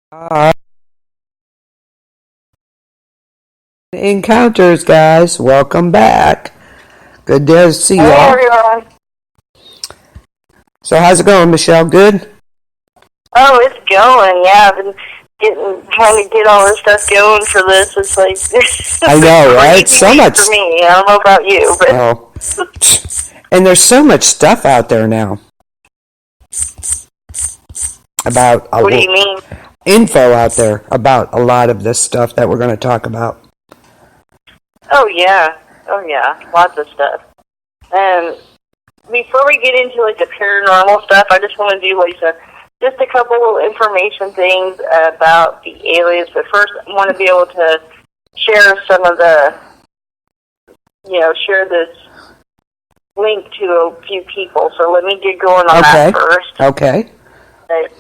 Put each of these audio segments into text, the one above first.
Uh, Encounters, guys. Welcome back. Good to see Hey y'all. everyone. So, how's it going, Michelle? Good? Oh, it's going. Yeah, I've been trying to get all this stuff going for this. It's like I know, right? crazy So week much. for me. I don't know about you, but Oh. And there's so much stuff out there now about what do you mean? info out there about a lot of this stuff that we're going to talk about. Oh yeah, lots of stuff. And before we get into like the paranormal stuff, I just want to do like just a couple of information things about the aliens. But first, I want to be able to share some of share this link to a few people. So let me get going on that first. Okay. But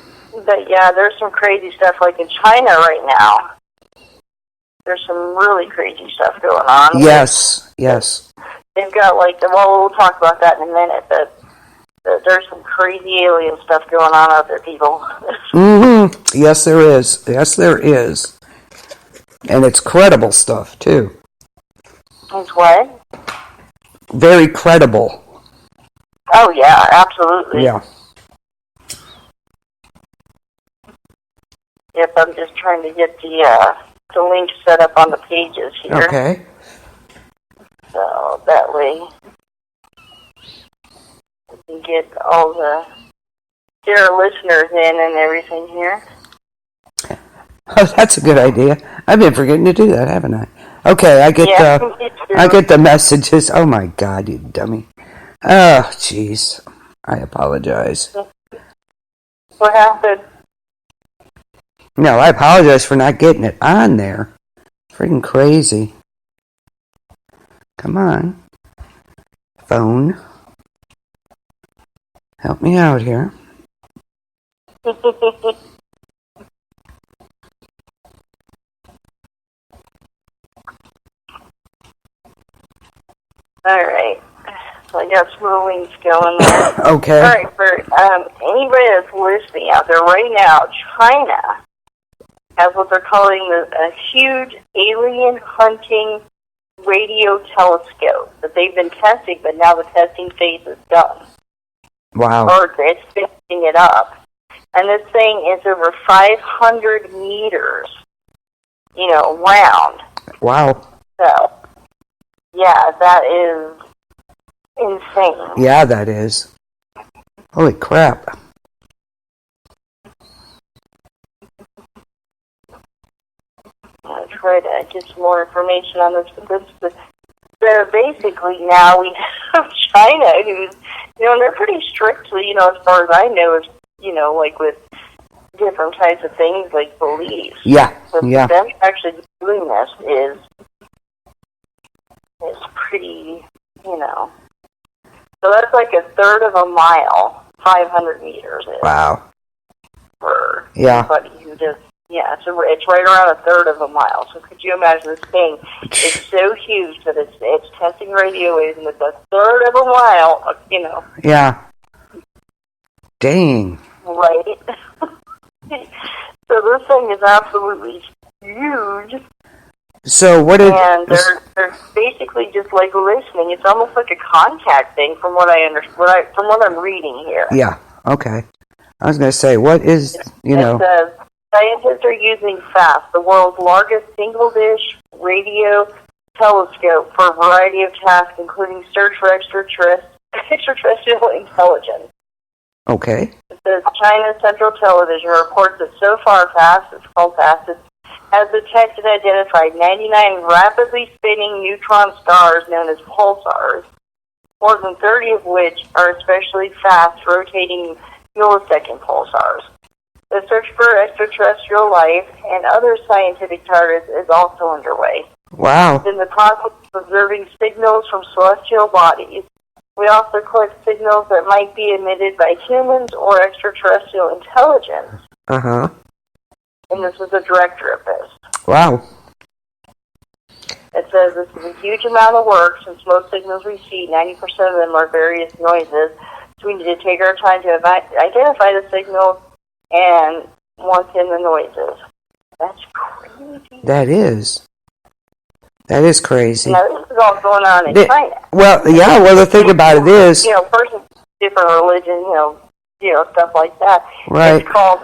yeah, there's some crazy stuff like in China right now. There's some really crazy stuff going on. Yes. They've got we'll talk about that in a minute, but there's some crazy alien stuff going on out there, people. Mm-hmm. Yes, there is. And it's credible stuff, too. It's what? Very credible. Oh, yeah, absolutely. Yeah. Yep, I'm just trying to get the link set up on the pages here. Okay. So that way we can get all the dear listeners in and everything here. Oh, that's a good idea. I've been forgetting to do that, haven't I? Okay, I get the messages. Oh my God, you dummy. Oh, jeez. I apologize. What happened? No, I apologize for not getting it on there. Freaking crazy. Come on. Phone. Help me out here. Alright. So I got some links going there. Okay. Alright, for anybody that's listening out there right now, China has what they're calling a huge alien hunting radio telescope that they've been testing, but now the testing phase is done. Wow. Or it's finishing it up. And this thing is over 500 meters, round. Wow. So, yeah, that is insane. Yeah, that is. Holy crap. I'll try to get some more information on this. So basically now we have China, who's, they're pretty strictly, as far as I know, like with different types of things like beliefs. Yeah. So them actually doing this is pretty, So that's like a third of a mile, 500 meters is. Wow. For anybody who just, so it's right around a third of a mile. So could you imagine this thing is so huge that it's testing radio waves and it's a third of a mile, Yeah. Dang. Right? So this thing is absolutely huge. So what is... And they're basically just like listening. It's almost like a contact thing from what from what I'm reading here. Yeah, okay. I was going to say, what is, It says, scientists are using FAST, the world's largest single-dish radio telescope, for a variety of tasks, including search for extraterrestrial intelligence. Okay. It says China's Central Television reports that so far FAST, it's called FAST, has detected and identified 99 rapidly spinning neutron stars known as pulsars, more than 30 of which are especially fast, rotating millisecond pulsars. The search for extraterrestrial life and other scientific targets is also underway. Wow. In the process of observing signals from celestial bodies, we also collect signals that might be emitted by humans or extraterrestrial intelligence. Uh-huh. And this is the director of this. Wow. It says this is a huge amount of work since most signals we see, 90% of them are various noises. So we need to take our time to identify the signals and once in the noises. That's crazy. That is. That is crazy. Now, this is all going on in China. Well, yeah, well, the thing about it is... Persons of different religion, stuff like that. Right. It's called,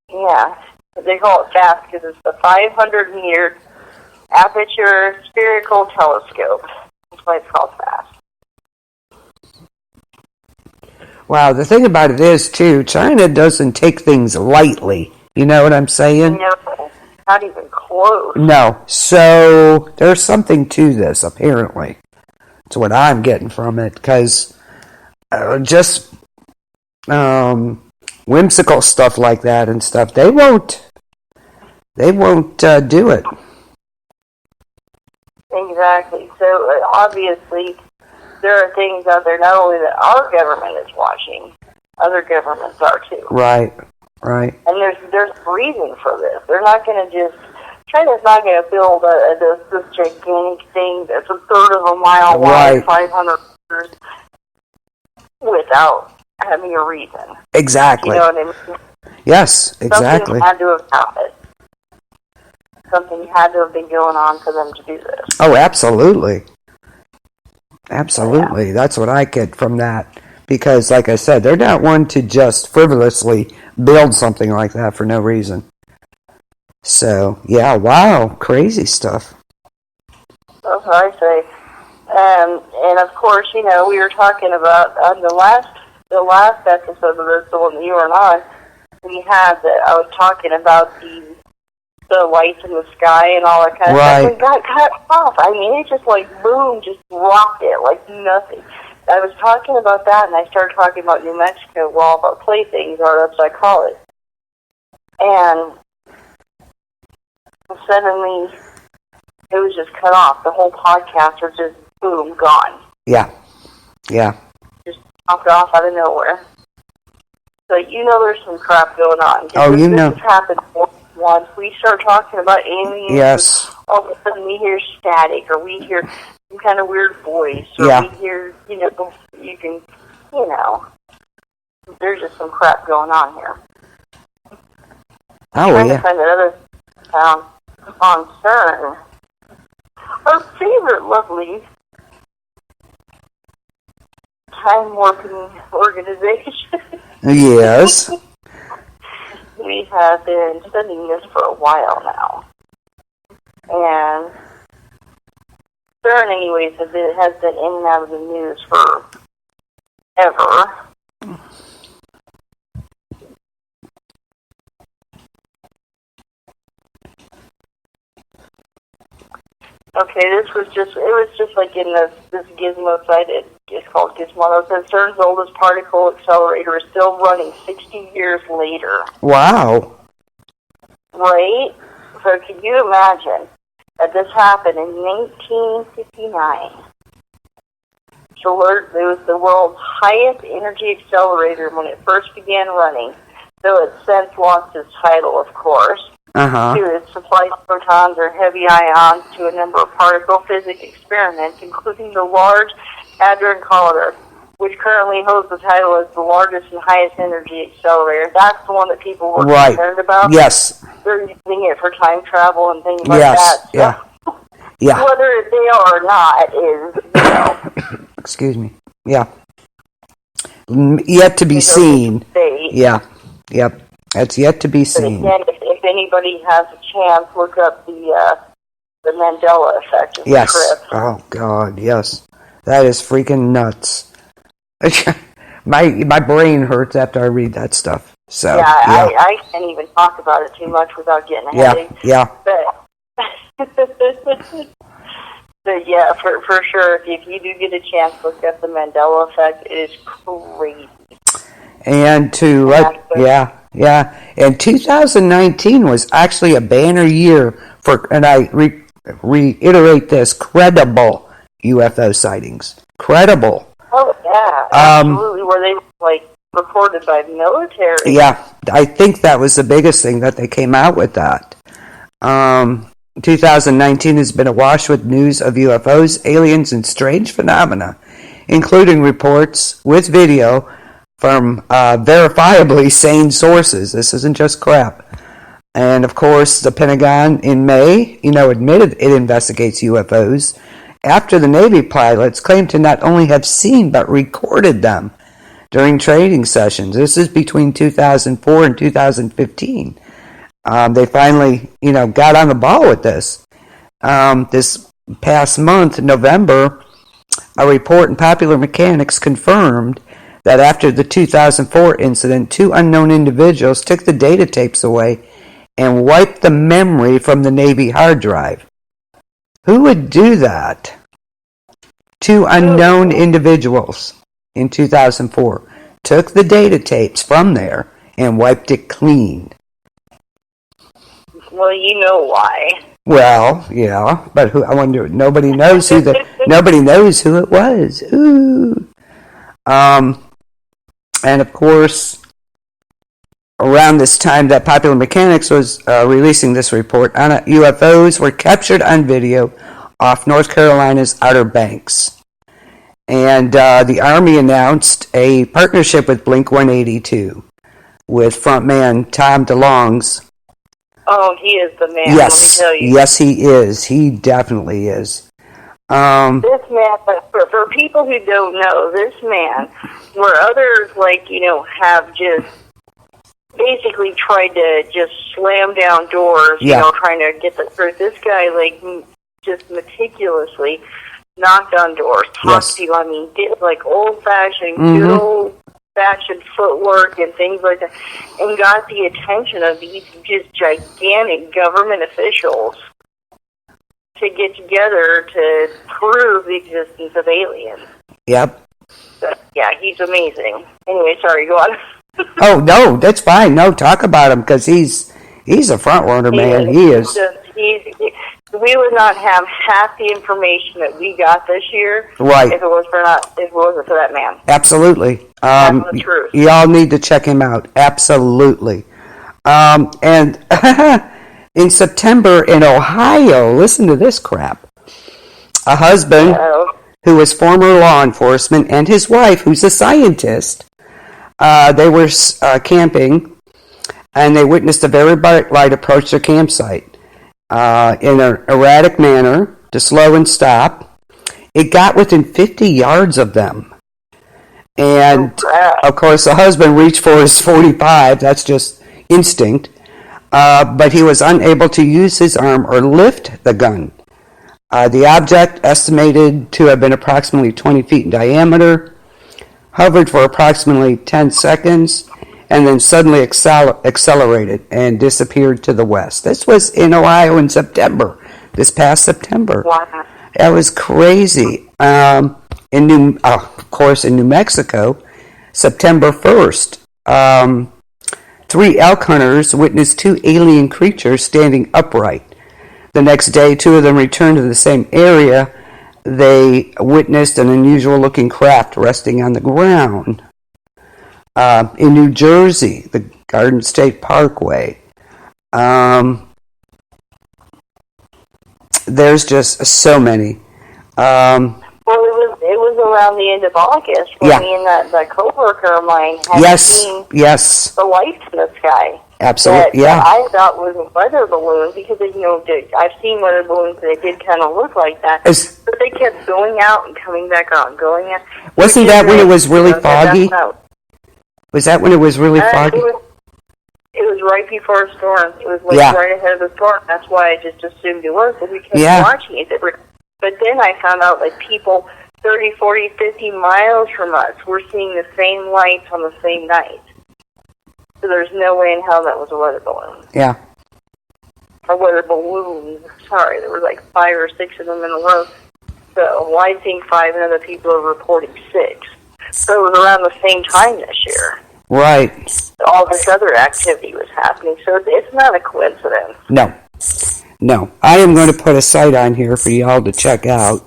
they call it FAST because it's the 500-meter aperture spherical telescope. That's why it's called FAST. Wow, the thing about it is, too, China doesn't take things lightly. You know what I'm saying? No, not even close. No. So, there's something to this, apparently. That's what I'm getting from it, because just whimsical stuff like that and stuff, they won't do it. Exactly. So, obviously, there are things out there not only that our government is watching, other governments are too. Right. And there's reason for this. They're not going to just... China's not going to build this gigantic thing that's a third of a mile wide, 500 meters, without having a reason. Exactly. You know what I mean? Yes, exactly. Something had to have happened. Something had to have been going on for them to do this. Oh, absolutely. Absolutely. Yeah. That's what I get from that. Because, like I said, they're not one to just frivolously build something like that for no reason. So, yeah, wow, crazy stuff. That's what I say. And of course, we were talking about on the last episode of this, the one that you were on, I was talking about the lights in the sky and all that kind of stuff. It got cut off. I mean, it just boom, just dropped it like nothing. I was talking about that, and I started talking about New Mexico, about playthings, or that's what I call it. And suddenly, it was just cut off. The whole podcast was just, boom, gone. Yeah. Just popped off out of nowhere. So there's some crap going on. This has happened once. We start talking about aliens. Yes. All of a sudden we hear static, or we hear some kind of weird voice, or we hear, there's just some crap going on here. Oh, trying to find another town on CERN. Our favorite lovely time-warping organization. Yes. We have been studying this for a while now. And CERN, anyways, has been in and out of the news for ever. Okay, it was just like in this Gizmo site. It's called Gizmodo. It says CERN's oldest particle accelerator is still running 60 years later. Wow. Right? So can you imagine that this happened in 1959? So it was the world's highest energy accelerator when it first began running. So it's since lost its title, of course. It supplies protons or heavy ions to a number of particle physics experiments, including the Large Hadron Collider, which currently holds the title as the largest and highest energy accelerator. That's the one that people were concerned about. Yes. They're using it for time travel and things like that. So yeah. Whether they are or not is, Excuse me. Yeah. Yet to be seen. Yeah. Yep. That's yet to be seen. Again, if anybody has a chance, look up the Mandela effect. Yes. Oh, God, yes. That is freaking nuts. My brain hurts after I read that stuff. So I can't even talk about it too much without getting a headache. Yeah. But yeah, for sure, if you do get a chance, look up the Mandela effect. It is crazy. And and 2019 was actually a banner year for, and I reiterate this, credible UFO sightings. Credible. Oh, yeah, absolutely. Were they, reported by the military? Yeah, I think that was the biggest thing that they came out with that. 2019 has been awash with news of UFOs, aliens, and strange phenomena, including reports with video from verifiably sane sources. This isn't just crap. And of course, the Pentagon in May, admitted it investigates UFOs after the Navy pilots claimed to not only have seen but recorded them during training sessions. This is between 2004 and 2015. They finally, got on the ball with this. This past month, November, a report in Popular Mechanics confirmed that after the 2004 incident, 2 unknown individuals took the data tapes away and wiped the memory from the Navy hard drive. Who would do that? 2 unknown individuals in 2004 took the data tapes from there and wiped it clean. Well, you know why. Well, yeah, but I wonder. Nobody knows who it was. Ooh. And of course, around this time that Popular Mechanics was releasing this report, UFOs were captured on video off North Carolina's Outer Banks. And the Army announced a partnership with Blink-182 with frontman Tom DeLonge's. Oh, he is the man, yes, let me tell you. Yes, he is. He definitely is. This man, for people who don't know, this man, where others, have just basically tried to just slam down doors, trying to get the truth. This guy, just meticulously knocked on doors, talked to people. Did old-fashioned, good old-fashioned footwork and things like that, and got the attention of these just gigantic government officials to get together to prove the existence of aliens. Yep. So, yeah, he's amazing. Anyway, sorry, go on. Oh, no, that's fine. No, talk about him, because he's a front-runner, man. He is. We would not have half the information that we got this year, right, if it wasn't for that man. Absolutely. That's the truth. Y'all need to check him out. Absolutely. And in September in Ohio, listen to this crap. A husband who was former law enforcement and his wife, who's a scientist, they were camping, and they witnessed a very bright light approach their campsite. In an erratic manner, to slow and stop. It got within 50 yards of them. And, of course, the husband reached for his .45. That's just instinct. But he was unable to use his arm or lift the gun. The object, estimated to have been approximately 20 feet in diameter, hovered for approximately 10 seconds, and then suddenly accelerated and disappeared to the west. This was in Ohio in September, this past September. Wow. That was crazy. Of course, in New Mexico, September 1st, 3 elk hunters witnessed 2 alien creatures standing upright. The next day, 2 of them returned to the same area. They witnessed an unusual-looking craft resting on the ground. In New Jersey, the Garden State Parkway. There's just so many. It was around the end of August when me and that coworker of mine had seen the lights in the sky. Absolutely, that I thought was a weather balloon, because I've seen weather balloons that did kind of look like that, but they kept going out and coming back on, going out. Wasn't that when it was really foggy? Was that when it was really foggy? It was right before a storm. It was right ahead of the storm. That's why I just assumed it was, but we kept watching it. But then I found out people 30, 40, 50 miles from us were seeing the same lights on the same night. So there's no way in hell that was a weather balloon. Yeah. Or weather balloons. Sorry, there were 5 or 6 of them in a row. So I think 5 and other people are reporting 6. So it was around the same time this year. Right. All this other activity was happening, so it's not a coincidence. No. I am going to put a site on here for y'all to check out.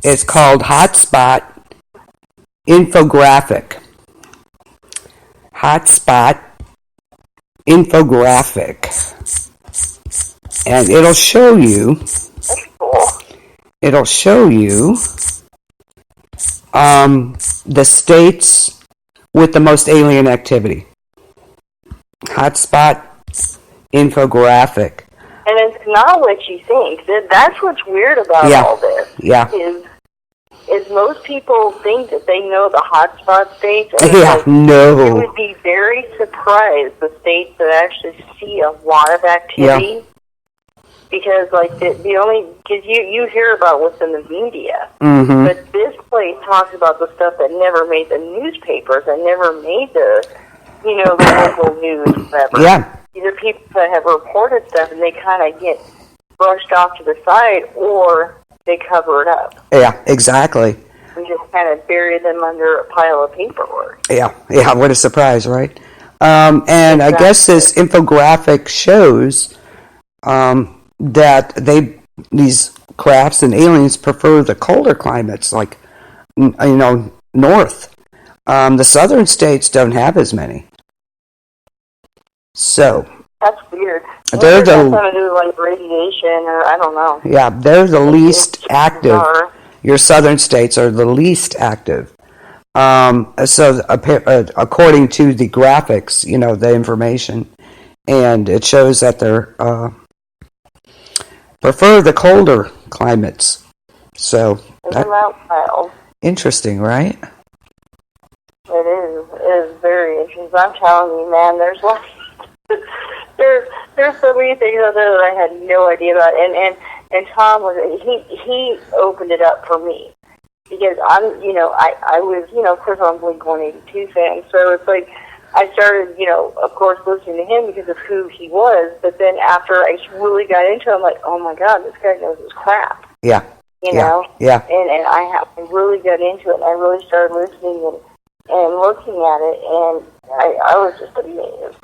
It's called Hotspot Infographic. Hotspot Infographic. And it'll show you. That's cool. It'll show you the states with the most alien activity. Hotspot infographic. And it's not what you think. That's what's weird about all this. Yeah. Is most people think that they know the hotspot states. And no. You would be very surprised the states that actually see a lot of activity. Yeah. Because, because you hear about what's in the media. Mm-hmm. But this place talks about the stuff that never made the newspapers and never made the local news, whatever. Yeah. These are people that have reported stuff and they kind of get brushed off to the side or they cover it up. Yeah, exactly. And just kind of bury them under a pile of paperwork. Yeah, what a surprise, right? And exactly. I guess this infographic shows that these crafts and aliens prefer the colder climates, like, north. The southern states don't have as many. So that's weird. They're something to do with radiation, or I don't know. Yeah, they're the least active. Your southern states are the least active. So according to the graphics, the information, and it shows that they're prefer the colder climates. So isn't that wild? Interesting, right? It is. It is very interesting. I'm telling you, man. There's so many things out there that I had no idea about, and Tom he opened it up for me because I was of course I'm a Blink-182 fan, so it's like I started of course listening to him because of who he was, but then after I really got into it, I'm like, oh my God, this guy knows his crap. Yeah. You know. Yeah. And I really got into it, and I really started listening and looking at it, and I was just amazed.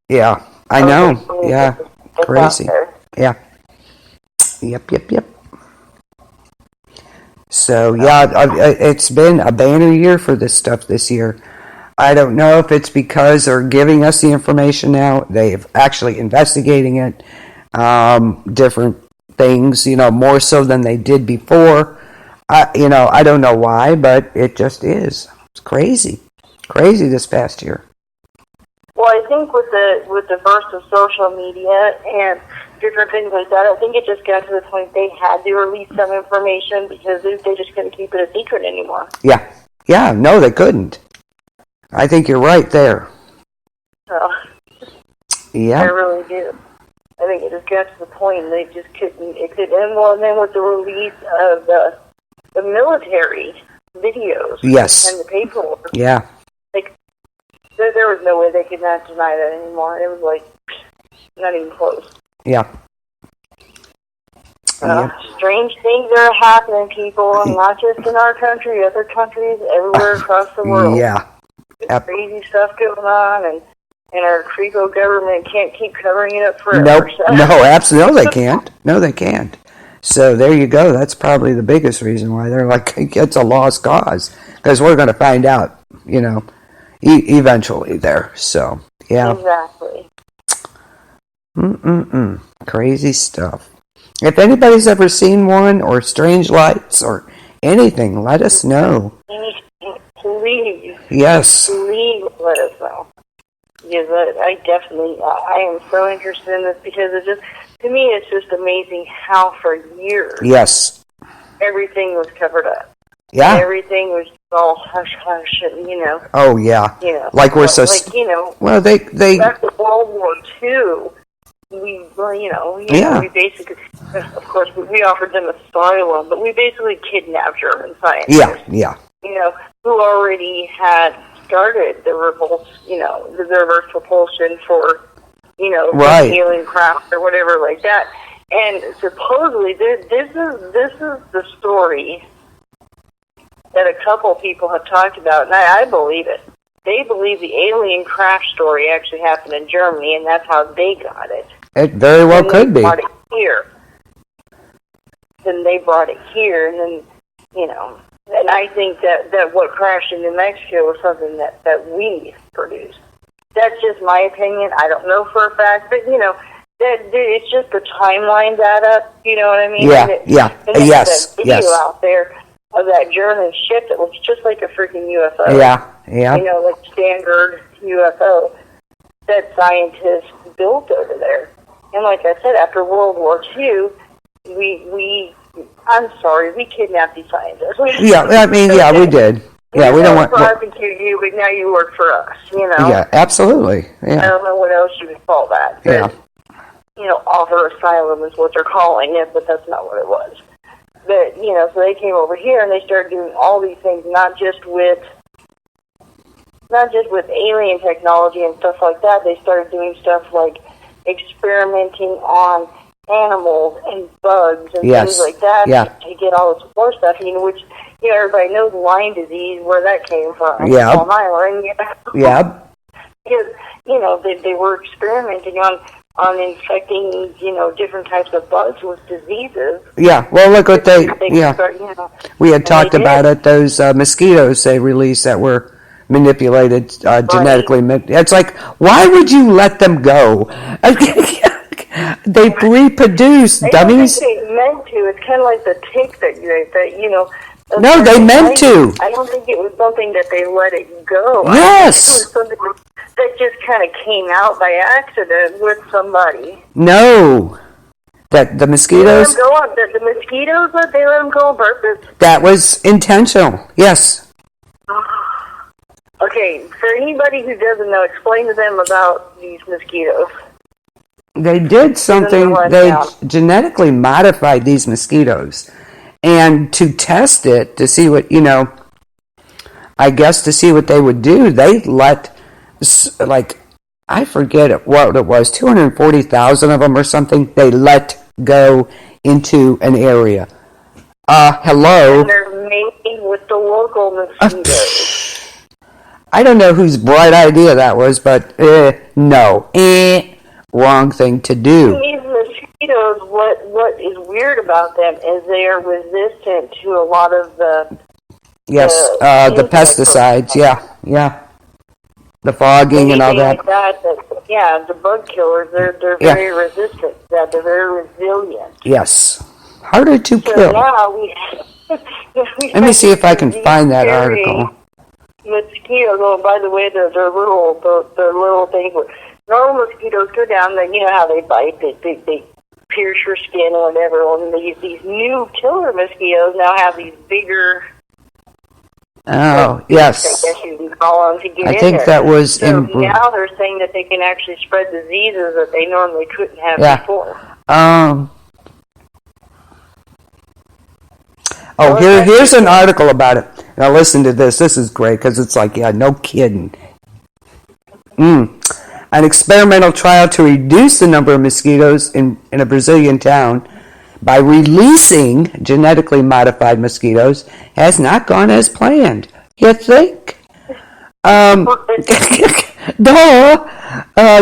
Yeah, I know. Yeah, crazy. Yeah. Yep. So, it's been a banner year for this stuff this year. I don't know if it's because they're giving us the information now. They've actually investigating it, different things, more so than they did before. I don't know why, but it just is. It's crazy this past year. Well, I think with the burst of social media and different things like that, I think it just got to the point they had to release some information because they just couldn't keep it a secret anymore. Yeah, no, they couldn't. I think you're right there. So, yeah. I really do. I think it just got to the point they just couldn't. And then with the release of the military videos, yes, and the paperwork, yeah. There was no way they could not deny that anymore. It was not even close. Yeah. Strange things are happening, people, not just in our country, other countries, everywhere across the world. Yeah. Crazy stuff going on, and our creepo government can't keep covering it up forever. Nope. No, absolutely, they can't. No, they can't. So there you go. That's probably the biggest reason why they're like, it's a lost cause. Because we're going to find out, eventually there. So, yeah. Exactly. Crazy stuff. If anybody's ever seen one or strange lights or anything, let us know. Please. Yes. Please let us know. Because I am so interested in this because to me, it's just amazing how for years. Yes. Everything was covered up. Yeah. Everything was all hush hush, Oh yeah. Like we're so. Well, they. After World War II, we basically, of course, we offered them asylum, but we basically kidnapped German scientists. Yeah. Who already had started the the reverse propulsion for, right. alien craft or whatever like that. And supposedly, this is the story that a couple people have talked about, and I believe it. They believe the alien craft story actually happened in Germany, and that's how they got it. It very well could be. Brought it here. Then they brought it here, and then, and I think that what crashed in New Mexico was something that we produced. That's just my opinion. I don't know for a fact, but, that it's just the timeline data, you know what I mean? Yeah, and yes, that video out there. of that German ship that looks just like a freaking UFO. Yeah. Like standard UFO that scientists built over there. And like I said, after World War II, I'm sorry, we kidnapped these scientists. Yeah, I mean, yeah, we did. Yeah, we don't want. Barbecue you, but now you work for us. Yeah, absolutely. Yeah. I don't know what else you would call that. But, offer asylum is what they're calling it, but that's not what it was. But so they came over here and they started doing all these things, not just with alien technology and stuff like that. They started doing stuff like experimenting on animals and bugs and things like that to get all this more stuff, which everybody knows Lyme disease, where that came from. Yeah. Long Island. Yeah. Because they were experimenting on infecting different types of bugs with diseases. Yeah. Well, look what we had talked about it. Those mosquitoes they released that were manipulated genetically. It's like, why would you let them go? They reproduce, dummies. I don't think they meant to. It's kind of like the tick that No, they meant to. I don't think it was something that they let it go. Yes. I think it was something that just kind of came out by accident with somebody. No. That the mosquitoes? They let them go the mosquitoes, they let them go on purpose? That was intentional, yes. Okay, for anybody who doesn't know, explain to them about these mosquitoes. They did something, they genetically modified these mosquitoes. And to test it, to see what, I guess to see what they would do, they let, I forget what it was, 240,000 of them or something, they let go into an area. Hello? And they're mating with the local mosquitoes. I don't know whose bright idea that was, but no. Wrong thing to do. These mosquitoes, what is weird about them is they are resistant to a lot of the the pesticides. Yeah. The fogging and all that. Like that. The bug killers. They're very resistant to that. They're very resilient. Yes, harder to kill. So now we let me see if I can find that article. Mosquitoes. Oh, by the way, they're little things. Normal mosquitoes go down, then how they bite, they pierce your skin or whatever. And these new killer mosquitoes now have these bigger. Oh, yes. I guess you can call them to get I think there. that was so now they're saying that they can actually spread diseases that they normally couldn't have before. Here's an article about it. Now listen to this. This is great because it's like, no kidding. An experimental trial to reduce the number of mosquitoes in a Brazilian town by releasing genetically modified mosquitoes has not gone as planned. You think?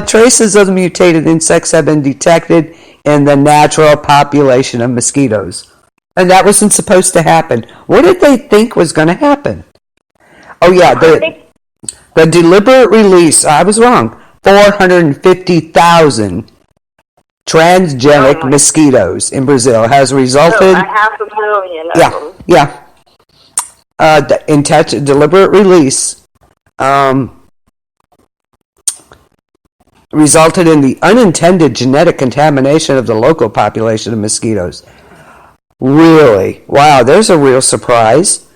Traces of the mutated insects have been detected in the natural population of mosquitoes. And that wasn't supposed to happen. What did they think was going to happen? Oh, yeah, the deliberate release, I was wrong, 450,000 transgenic mosquitoes in Brazil has resulted... 500,000 of them. Yeah. The deliberate release resulted in the unintended genetic contamination of the local population of mosquitoes. Really? Wow, there's a real surprise.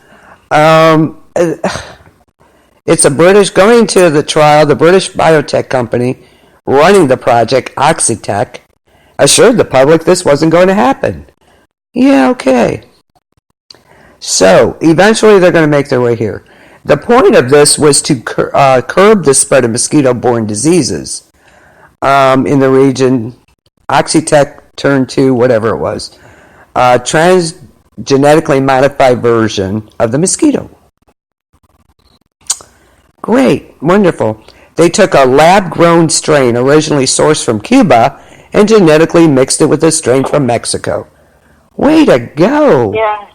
It's going to the trial, the British biotech company running the project, Oxitec, assured the public this wasn't going to happen. Yeah, okay. So, eventually they're going to make their way here. The point of this was to curb the spread of mosquito-borne diseases in the region. Oxitec turned to whatever it was. Transgenetically modified version of the mosquito. Great, wonderful. They took a lab-grown strain originally sourced from Cuba and genetically mixed it with a strain from Mexico. Way to go! Yeah,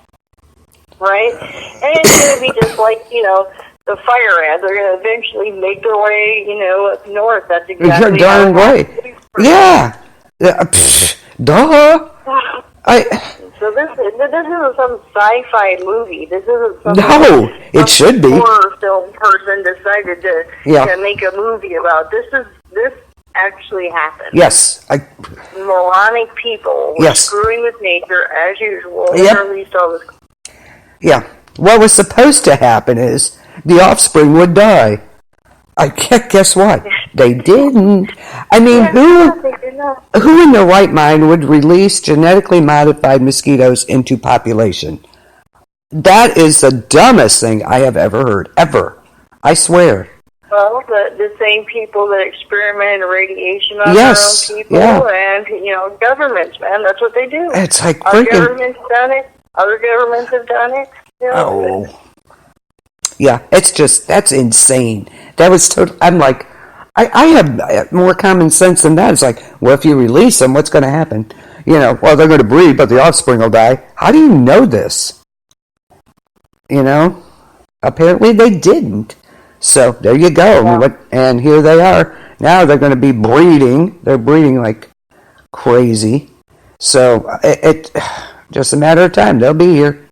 right? And it's going to be just like, the fire ants. They're going to eventually make their way, up north. That's exactly You're darn right. Yeah. Duh. So this isn't some sci-fi movie. This isn't some it should be horror film person decided to make a movie about. This actually happened. Yes, moronic people were screwing with nature as usual. Released all this. Yeah, what was supposed to happen is the offspring would die. Guess what? They didn't. I mean, who in their right mind would release genetically modified mosquitoes into population? That is the dumbest thing I have ever heard. Ever. I swear. Well, the same people that experiment in radiation on their own people and, governments, man, that's what they do. It's like Our government's done it. Other governments have done it. Yeah, that's insane. That was total. I'm like, I have more common sense than that. It's like, well, if you release them, what's going to happen? They're going to breed, but the offspring will die. How do you know this? Apparently they didn't. So there you go. Yeah. And here they are. Now they're going to be breeding. They're breeding like crazy. So it just a matter of time. They'll be here.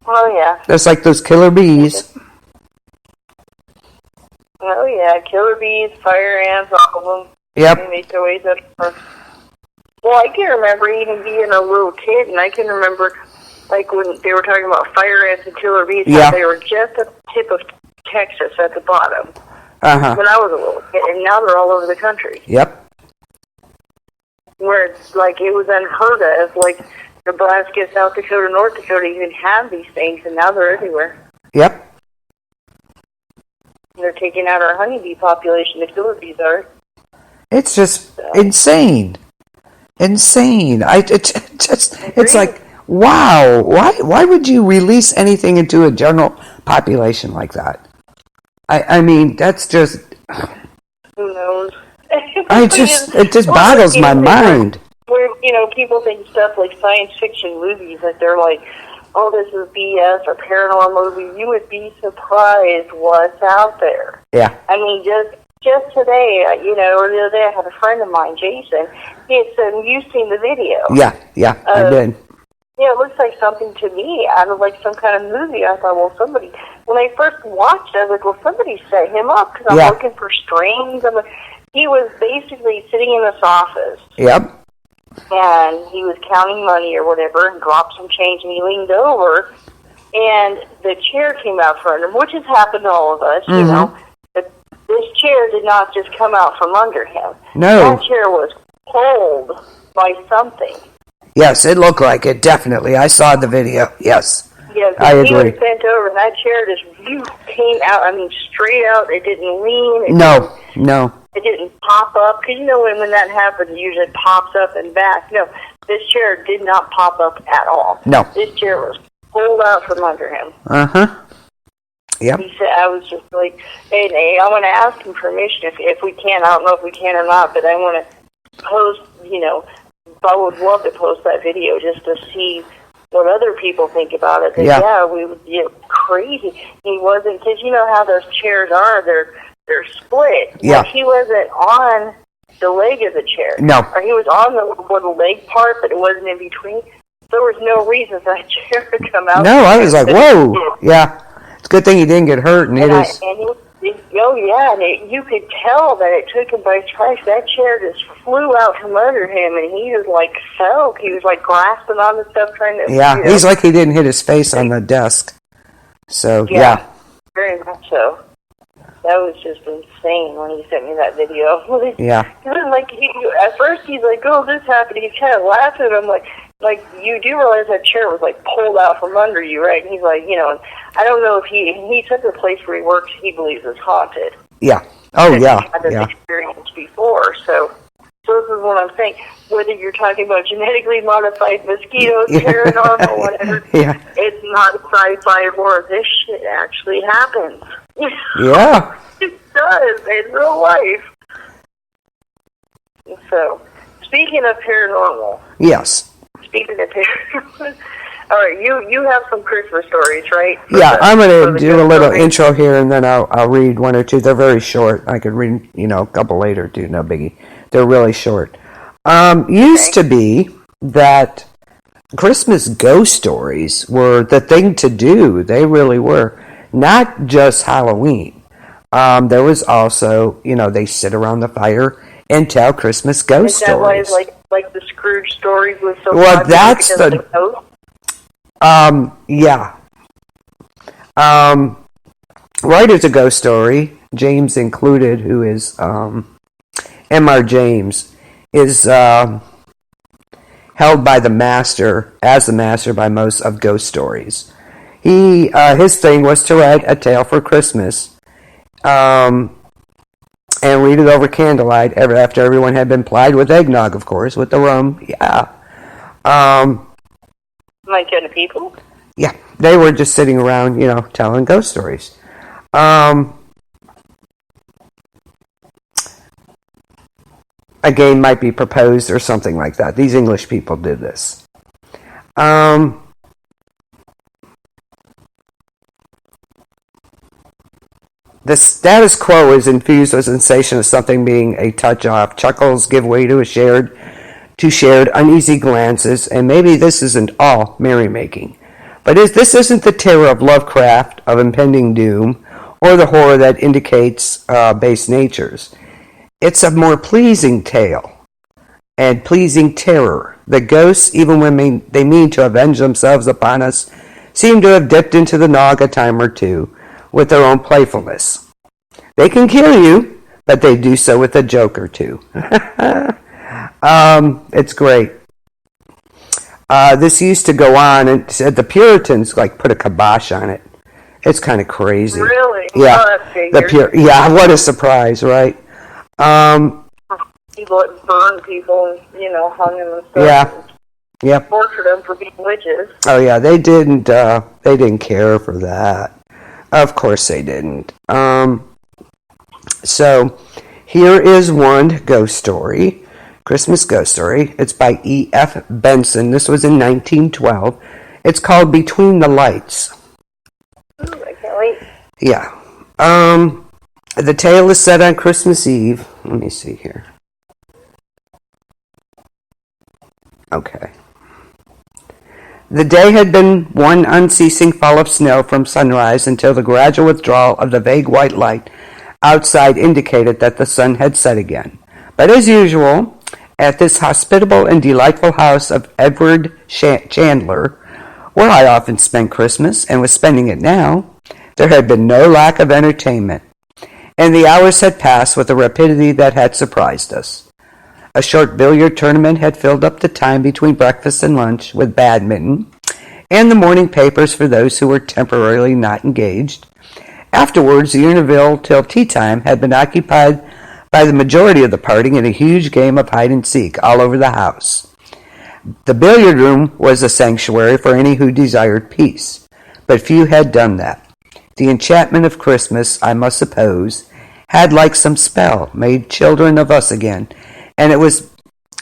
Oh, yeah. Just like those killer bees. Oh, yeah. Killer bees, fire ants, all of them. Yep. They make their ways up. Well, I can remember even being a little kid, and I can remember, like, when they were talking about fire ants and killer bees, how they were just at the tip of Texas at the bottom. When I was a little kid, and now they're all over the country. Yep. Where it's like it was unheard of, like Nebraska, South Dakota, North Dakota even have these things, and now they're everywhere. Yep. They're taking out our honeybee population. The killer bees are. It's just insane. Insane. It's like, wow. Why would you release anything into a general population like that? I mean, that's just. Who knows? It just boggles my mind. Where people think stuff like science fiction movies, that they're like, oh, this is BS or paranormal movie. You would be surprised what's out there. Yeah. I mean, just today, or the other day, I had a friend of mine, Jason. He had said, "You've seen the video?" Yeah, I did. Yeah, it looks like something to me out of like some kind of movie. I thought, well, somebody. When I first watched it, I was like, well, somebody set him up because I'm looking for strings. He was basically sitting in this office. Yep. And he was counting money or whatever and dropped some change, and he leaned over, and the chair came out from him, which has happened to all of us, But this chair did not just come out from under him. No. That chair was pulled by something. Yes, it looked like it, definitely. I saw the video, yes. Yes, I agree. He was bent over, and that chair just came out, straight out. It didn't lean. No. It didn't pop up, because when that happens, it usually pops up and back. No, this chair did not pop up at all. No. This chair was pulled out from under him. Yep. He said, I was just like, hey, I want to ask him permission if we can. I don't know if we can or not, but I want to post, I would love to post that video just to see what other people think about it. We would get crazy. He wasn't, because you know how those chairs are, they're split. Yeah. Like he wasn't on the leg of the chair. No. Or he was on the leg part, but it wasn't in between. There was no reason for that chair to come out. No, I was like, whoa. Yeah. It's a good thing he didn't get hurt and hit his... You could tell that it took him by surprise. That chair just flew out from under him, and he was like fell. He was like grasping on the stuff, trying to... Yeah, he's like he didn't hit his face on the desk. So, yeah. Very much so. That was just insane when he sent me that video. Yeah. It was like, at first he's like, oh, this happened. He's kind of laughing. I'm like, you do realize that chair was like pulled out from under you, right? And he's like, I don't know if he said the place where he works, he believes is haunted. Yeah. Oh, yeah. He had this experience before, so this is what I'm saying. Whether you're talking about genetically modified mosquitoes, paranormal, whatever, it's not sci-fi horror. This shit actually happens. Yeah. It does in real life. So, speaking of paranormal. Yes. Speaking of paranormal. All right, you have some Christmas stories, right? Yeah, I'm going to do a little intro here, and then I'll read one or two. They're very short. I could read, a couple later, too. No biggie. They're really short. Used to be that Christmas ghost stories were the thing to do. They really were. Not just Halloween. There was also, they sit around the fire and tell Christmas ghost stories. Is that why, like the Scrooge story was so popular? Well, that's the ghost? Yeah. Writer's a ghost story, James included, who is M.R. James, is held by the master by most of ghost stories. His thing was to write a tale for Christmas, and read it over candlelight after everyone had been plied with eggnog, of course, with the rum. Yeah. My kind of people? Yeah, they were just sitting around, telling ghost stories. A game might be proposed or something like that. These English people did this. The status quo is infused with sensation of something being a touch off. Chuckles give way to shared uneasy glances, and maybe this isn't all merrymaking. But this isn't the terror of Lovecraft, of impending doom, or the horror that indicates base natures. It's a more pleasing tale and pleasing terror. The ghosts, even when they mean to avenge themselves upon us, seem to have dipped into the nog a time or two with their own playfulness. They can kill you, but they do so with a joke or two. It's great. This used to go on, and the Puritans put a kibosh on it. It's kind of crazy. Really? Yeah. Oh, yeah. What a surprise, right? People that burned people, hung them and stuff. Yeah. Yep. Tortured them for being witches. Oh yeah, they didn't care for that. Of course they didn't. So here is one ghost story, Christmas ghost story. It's by E.F. Benson. This was in 1912. It's called Between the Lights. Ooh, I can't wait. Yeah. The tale is set on Christmas Eve. Let me see here. Okay. The day had been one unceasing fall of snow from sunrise until the gradual withdrawal of the vague white light outside indicated that the sun had set again. But as usual, at this hospitable and delightful house of Edward Chandler, where I often spent Christmas and was spending it now, there had been no lack of entertainment, and the hours had passed with a rapidity that had surprised us. A short billiard tournament had filled up the time between breakfast and lunch with badminton, and the morning papers for those who were temporarily not engaged. Afterwards, the interval till tea time had been occupied by the majority of the party in a huge game of hide-and-seek all over the house. The billiard room was a sanctuary for any who desired peace, but few had done that. The enchantment of Christmas, I must suppose, had like some spell made children of us again, and it was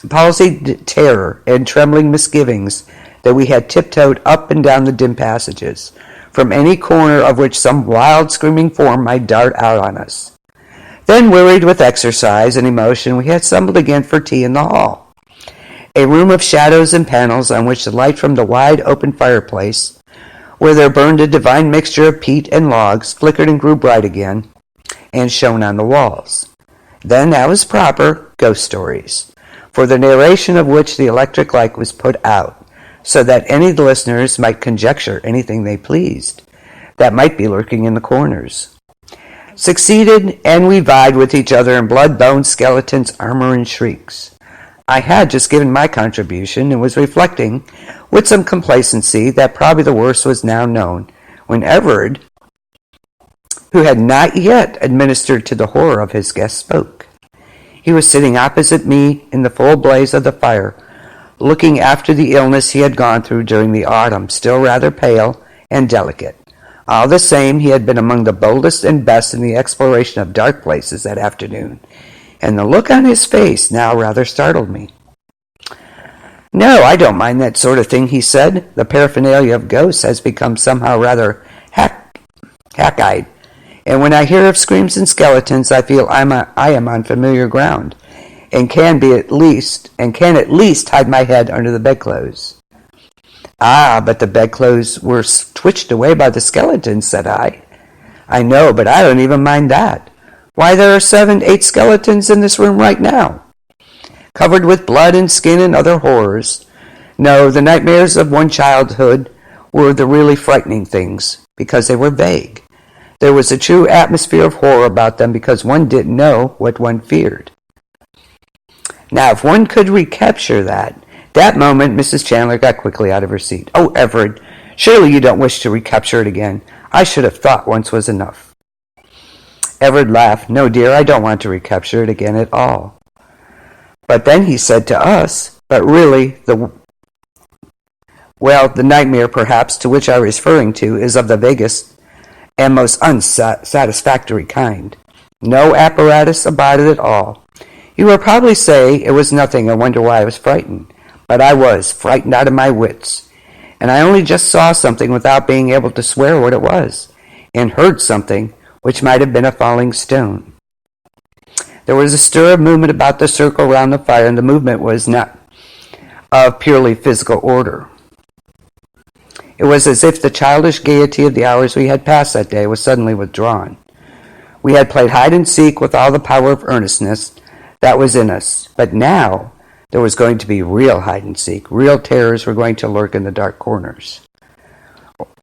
palsied terror and trembling misgivings that we had tiptoed up and down the dim passages, from any corner of which some wild screaming form might dart out on us. Then, wearied with exercise and emotion, we had assembled again for tea in the hall, a room of shadows and panels on which the light from the wide open fireplace, where there burned a divine mixture of peat and logs, flickered and grew bright again, and shone on the walls. Then, as proper, ghost stories, for the narration of which the electric light was put out, so that any of the listeners might conjecture anything they pleased that might be lurking in the corners. Succeeded, and we vied with each other in blood-boned skeletons, armor, and shrieks. I had just given my contribution and was reflecting with some complacency that probably the worst was now known, when Everard, who had not yet administered to the horror of his guest, spoke. He was sitting opposite me in the full blaze of the fire, looking after the illness he had gone through during the autumn, still rather pale and delicate. All the same, he had been among the boldest and best in the exploration of dark places that afternoon, and the look on his face now rather startled me. "No, I don't mind that sort of thing," he said. "The paraphernalia of ghosts has become somehow rather hack-eyed, and when I hear of screams and skeletons, I feel I am on familiar ground, and can at least hide my head under the bedclothes." Ah, but the bedclothes were twitched away by the skeletons, said I. I know, but I don't even mind that. Why, there are 7, 8 skeletons in this room right now, covered with blood and skin and other horrors. No, the nightmares of one childhood were the really frightening things, because they were vague. There was a true atmosphere of horror about them because one didn't know what one feared. Now, if one could recapture that moment, Mrs. Chandler got quickly out of her seat. Oh, Everett, surely you don't wish to recapture it again. I should have thought once was enough. Everett laughed. No, dear, I don't want to recapture it again at all. But then he said to us, but really, the nightmare perhaps to which I was referring to is of the vaguest and most unsatisfactory kind. No apparatus about it at all. You will probably say it was nothing and wonder why I was frightened. But I was frightened out of my wits. And I only just saw something without being able to swear what it was, and heard something which might have been a falling stone. There was a stir of movement about the circle round the fire, and the movement was not of purely physical order. It was as if the childish gaiety of the hours we had passed that day was suddenly withdrawn. We had played hide and seek with all the power of earnestness that was in us, but now there was going to be real hide and seek. Real terrors were going to lurk in the dark corners.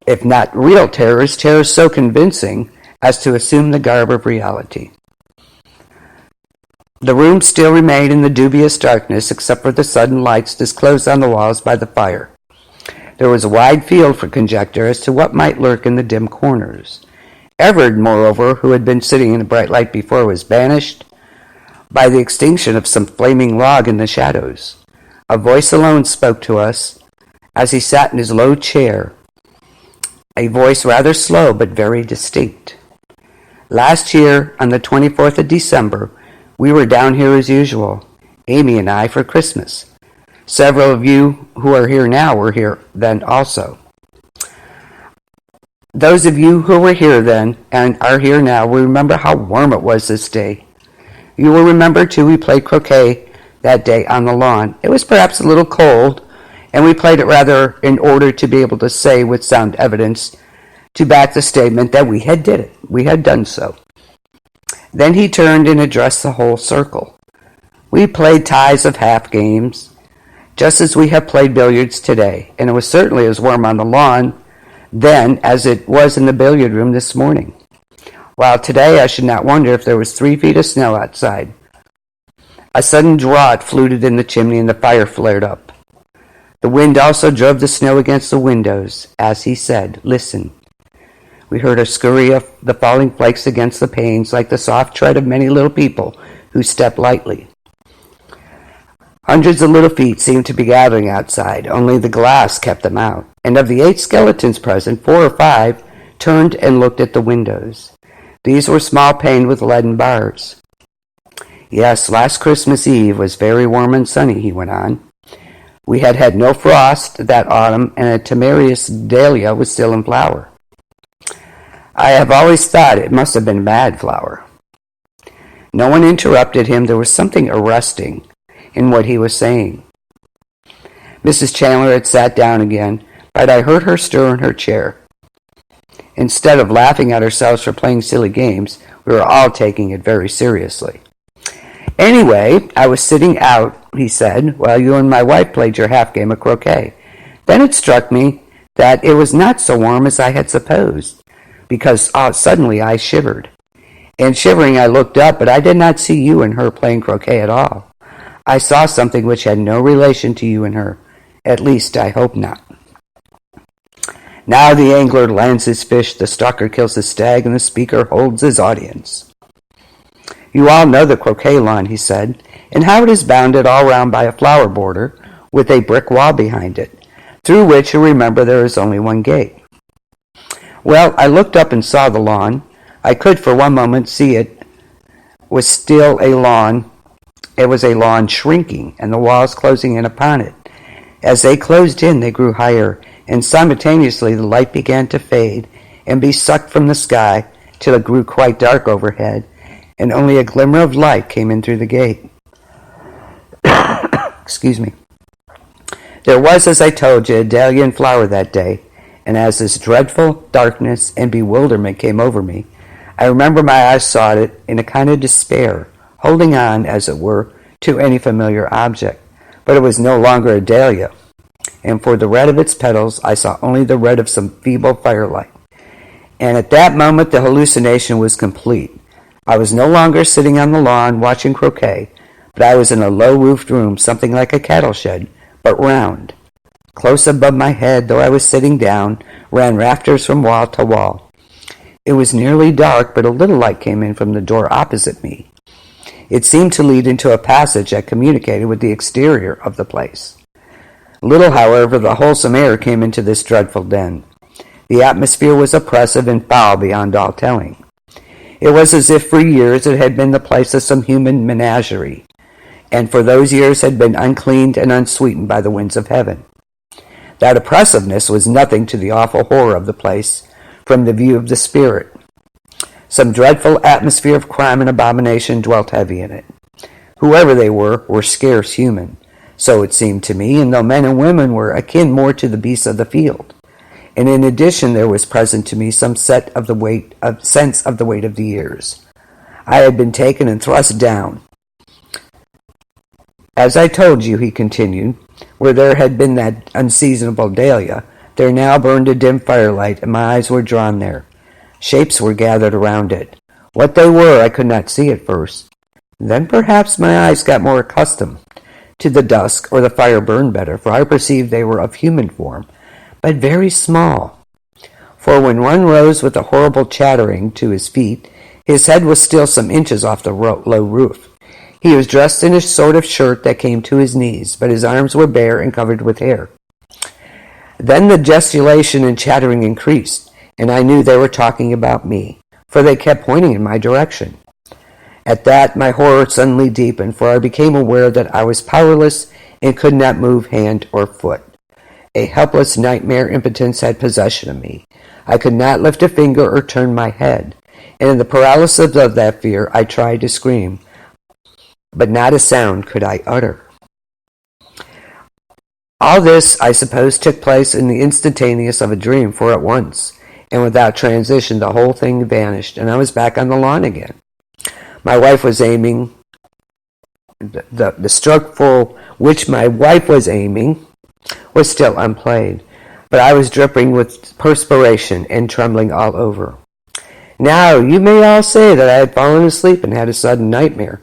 If not real terrors, terrors so convincing as to assume the garb of reality. The room still remained in the dubious darkness, except for the sudden lights disclosed on the walls by the fire. There was a wide field for conjecture as to what might lurk in the dim corners. Everett, moreover, who had been sitting in the bright light before, was banished by the extinction of some flaming log in the shadows. A voice alone spoke to us as he sat in his low chair, a voice rather slow but very distinct. Last year, on the 24th of December, we were down here as usual, Amy and I, for Christmas. Several of you who are here now were here then also. Those of you who were here then and are here now will remember how warm it was this day. You will remember, too, we played croquet that day on the lawn. It was perhaps a little cold, and we played it rather in order to be able to say with sound evidence to back the statement that we had did it. We had done so. Then he turned and addressed the whole circle. We played ties of half games, just as we have played billiards today, and it was certainly as warm on the lawn then as it was in the billiard room this morning. While today I should not wonder if there was 3 feet of snow outside. A sudden draught fluted in the chimney and the fire flared up. The wind also drove the snow against the windows. As he said, listen. We heard a scurry of the falling flakes against the panes like the soft tread of many little people who step lightly. Hundreds of little feet seemed to be gathering outside, only the glass kept them out. And of the 8 skeletons present, 4 or 5 turned and looked at the windows. These were small paned with leaden bars. Yes, last Christmas Eve was very warm and sunny, he went on. We had had no frost that autumn, and a temerarious dahlia was still in flower. I have always thought it must have been mad flower. No one interrupted him. There was something arresting in what he was saying. Mrs. Chandler had sat down again, but I heard her stir in her chair. Instead of laughing at ourselves for playing silly games, we were all taking it very seriously. Anyway, I was sitting out, he said, while you and my wife played your half game of croquet. Then it struck me that it was not so warm as I had supposed, because suddenly I shivered. And shivering I looked up, but I did not see you and her playing croquet at all. I saw something which had no relation to you and her. At least I hope not. Now the angler lands his fish, the stalker kills the stag, and the speaker holds his audience. You all know the croquet lawn, he said, and how it is bounded all round by a flower border with a brick wall behind it, through which you remember there is only one gate. Well, I looked up and saw the lawn. I could for one moment see it was still a lawn. It was a lawn shrinking, and the walls closing in upon it. As they closed in, they grew higher, and simultaneously the light began to fade and be sucked from the sky till it grew quite dark overhead, and only a glimmer of light came in through the gate. Excuse me. There was, as I told you, a dahlia in flower that day, and as this dreadful darkness and bewilderment came over me, I remember my eyes sought it in a kind of despair, holding on, as it were, to any familiar object. But it was no longer a dahlia, and for the red of its petals I saw only the red of some feeble firelight. And at that moment the hallucination was complete. I was no longer sitting on the lawn watching croquet, but I was in a low-roofed room, something like a cattle shed, but round. Close above my head, though I was sitting down, ran rafters from wall to wall. It was nearly dark, but a little light came in from the door opposite me. It seemed to lead into a passage that communicated with the exterior of the place. Little, however, the wholesome air came into this dreadful den. The atmosphere was oppressive and foul beyond all telling. It was as if for years it had been the place of some human menagerie, and for those years had been uncleaned and unsweetened by the winds of heaven. That oppressiveness was nothing to the awful horror of the place from the view of the spirit. Some dreadful atmosphere of crime and abomination dwelt heavy in it. Whoever they were scarce human, so it seemed to me, and though men and women were akin more to the beasts of the field. And in addition there was present to me some sense of the weight of the years. I had been taken and thrust down. As I told you, he continued, where there had been that unseasonable dahlia, there now burned a dim firelight, and my eyes were drawn there. Shapes were gathered around it. What they were I could not see at first. Then perhaps my eyes got more accustomed to the dusk, or the fire burned better, for I perceived they were of human form, but very small. For when one rose with a horrible chattering to his feet, his head was still some inches off the low roof. He was dressed in a sort of shirt that came to his knees, but his arms were bare and covered with hair. Then the gesticulation and chattering increased, and I knew they were talking about me, for they kept pointing in my direction. At that my horror suddenly deepened, for I became aware that I was powerless and could not move hand or foot. A helpless nightmare impotence had possession of me. I could not lift a finger or turn my head, and in the paralysis of that fear I tried to scream, but not a sound could I utter. All this, I suppose, took place in the instantaneous of a dream, for at once, and without transition, the whole thing vanished, and I was back on the lawn again. My wife was aiming. The stroke for which my wife was aiming was still unplayed, but I was dripping with perspiration and trembling all over. Now, you may all say that I had fallen asleep and had a sudden nightmare,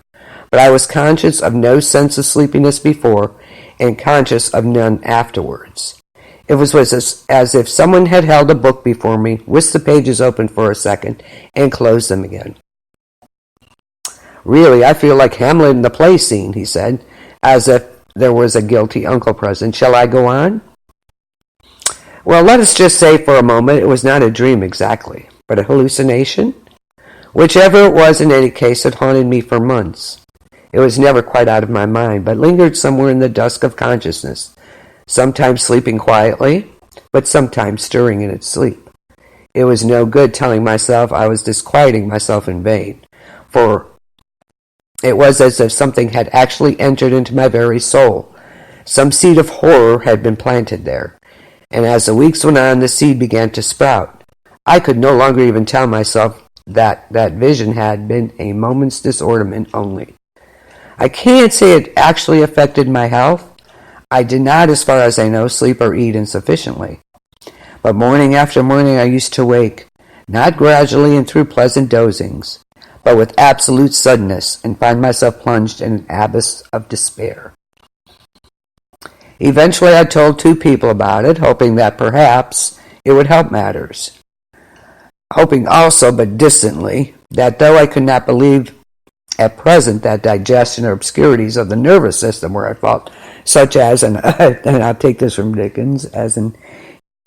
but I was conscious of no sense of sleepiness before, and conscious of none afterwards. It was as if someone had held a book before me, whisked the pages open for a second, and closed them again. Really, I feel like Hamlet in the play scene, he said, as if there was a guilty uncle present. Shall I go on? Well, let us just say for a moment it was not a dream exactly, but a hallucination. Whichever it was, in any case, it haunted me for months. It was never quite out of my mind, but lingered somewhere in the dusk of consciousness, sometimes sleeping quietly, but sometimes stirring in its sleep. It was no good telling myself I was disquieting myself in vain, for it was as if something had actually entered into my very soul. Some seed of horror had been planted there, and as the weeks went on, the seed began to sprout. I could no longer even tell myself that vision had been a moment's disorderment only. I can't say it actually affected my health. I did not, as far as I know, sleep or eat insufficiently. But morning after morning I used to wake, not gradually and through pleasant dozings, but with absolute suddenness, and find myself plunged in an abyss of despair. Eventually I told 2 people about it, hoping that perhaps it would help matters. Hoping also, but distantly, that though I could not believe at present that digestion or obscurities of the nervous system were at fault, such as, and I'll take this from Dickens, as an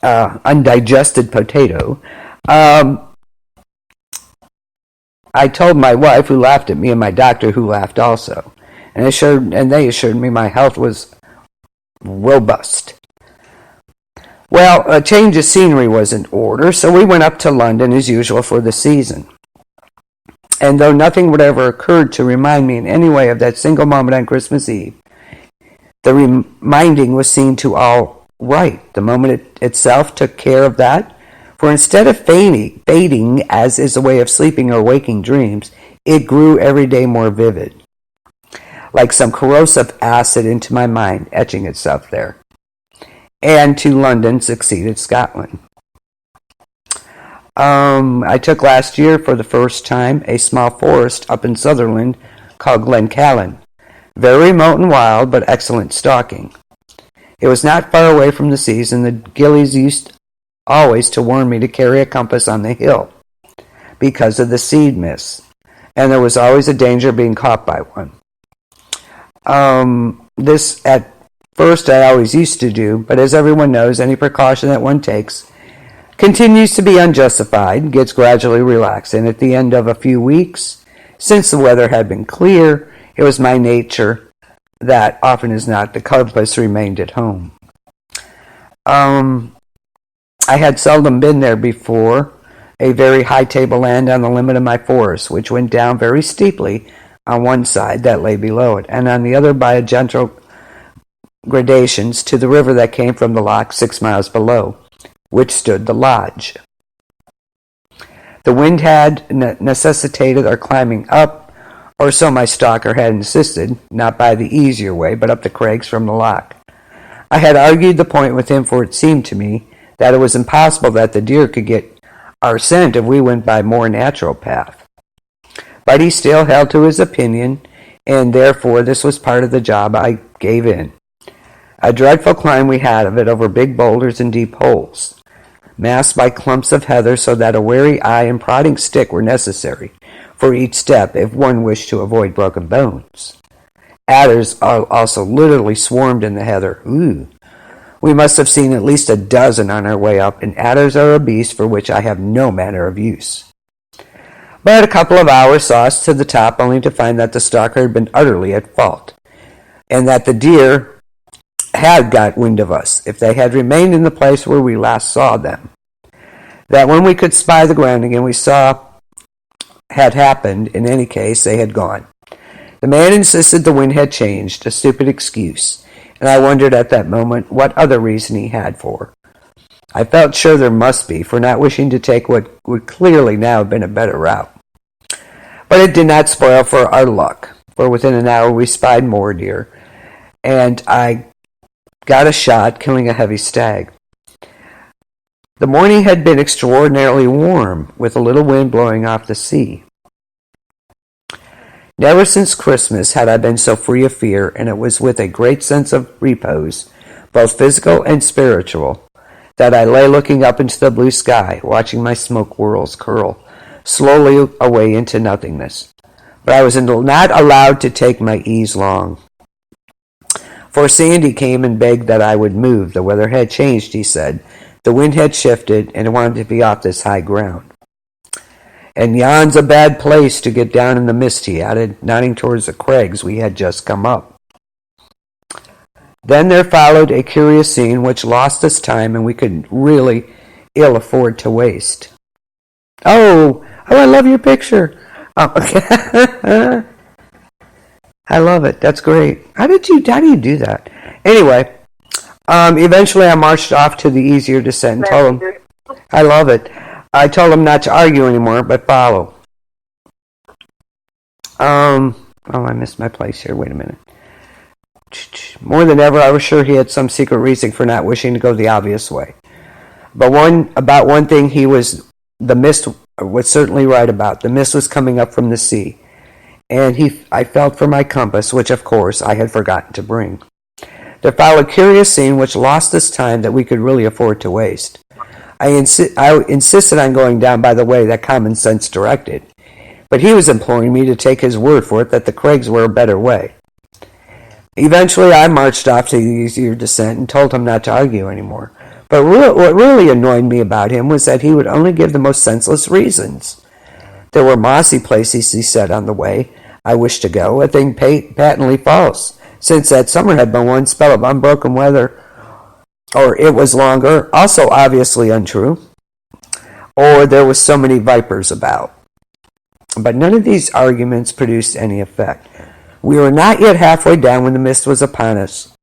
undigested potato, I told my wife, who laughed at me, and my doctor, who laughed also, and they assured me my health was robust. Well, a change of scenery was in order, so we went up to London as usual for the season. And though nothing would ever occur to remind me in any way of that single moment on Christmas Eve, The reminding was seen to all right. The moment itself took care of that. For instead of fading, as is a way of sleeping or waking dreams, it grew every day more vivid, like some corrosive acid into my mind, etching itself there. And to London succeeded Scotland. I took last year for the first time a small forest up in Sutherland called Glencallan. Very remote and wild, but excellent stalking. It was not far away from the seas, and the gillies used always to warn me to carry a compass on the hill because of the seed mist, and there was always a danger of being caught by one. This at first I always used to do, but as everyone knows, any precaution that one takes continues to be unjustified, gets gradually relaxed, and at the end of a few weeks, since the weather had been clear, it was my nature that, often as not, the compass remained at home. I had seldom been there before, a very high tableland on the limit of my forest, which went down very steeply on one side that lay below it, and on the other by a gentle gradations to the river that came from the loch 6 miles below, which stood the lodge. The wind had necessitated our climbing up, or so my stalker had insisted, not by the easier way, but up the crags from the loch. I had argued the point with him, for it seemed to me that it was impossible that the deer could get our scent if we went by a more natural path. But he still held to his opinion, and therefore this was part of the job. I gave in. A dreadful climb we had of it over big boulders and deep holes, masked by clumps of heather, so that a wary eye and prodding stick were necessary for each step if one wished to avoid broken bones. Adders also literally swarmed in the heather. Ooh! We must have seen at least a dozen on our way up, and adders are a beast for which I have no manner of use. But a couple of hours saw us to the top, only to find that the stalker had been utterly at fault, and that the deer had got wind of us, if they had remained in the place where we last saw them. That when we could spy the ground again, we saw had happened. In any case, they had gone. The man insisted the wind had changed, a stupid excuse, and I wondered at that moment what other reason he had for. I felt sure there must be, for not wishing to take what would clearly now have been a better route. But it did not spoil for our luck, for within an hour we spied more deer, and I got a shot, killing a heavy stag. The morning had been extraordinarily warm, with a little wind blowing off the sea. Never since Christmas had I been so free of fear, and it was with a great sense of repose, both physical and spiritual, that I lay looking up into the blue sky, watching my smoke whirls curl slowly away into nothingness. But I was not allowed to take my ease long. For Sandy came and begged that I would move. The weather had changed, he said. The wind had shifted, and wanted to be off this high ground. And yon's a bad place to get down in the mist, he added, nodding towards the crags we had just come up. Then there followed a curious scene which lost us time, and we could really ill afford to waste. Oh, I love your picture. Oh, okay. I love it. That's great. How do you do that? Anyway, eventually I marched off to the easier descent and told him, I love it. I told him not to argue anymore, but follow. I missed my place here. Wait a minute. More than ever, I was sure he had some secret reason for not wishing to go the obvious way. But one thing the mist was certainly right about. The mist was coming up from the sea, and I felt for my compass, which of course I had forgotten to bring. There followed a curious scene which lost us time that we could really afford to waste. I insisted on going down by the way that common sense directed, but he was imploring me to take his word for it that the crags were a better way. Eventually I marched off to the easier descent and told him not to argue anymore. But what really annoyed me about him was that he would only give the most senseless reasons. There were mossy places, he said, on the way I wished to go, a thing patently false, since that summer had been one spell of unbroken weather, or it was longer, also obviously untrue, or there was so many vipers about. But none of these arguments produced any effect. We were not yet halfway down when the mist was upon us.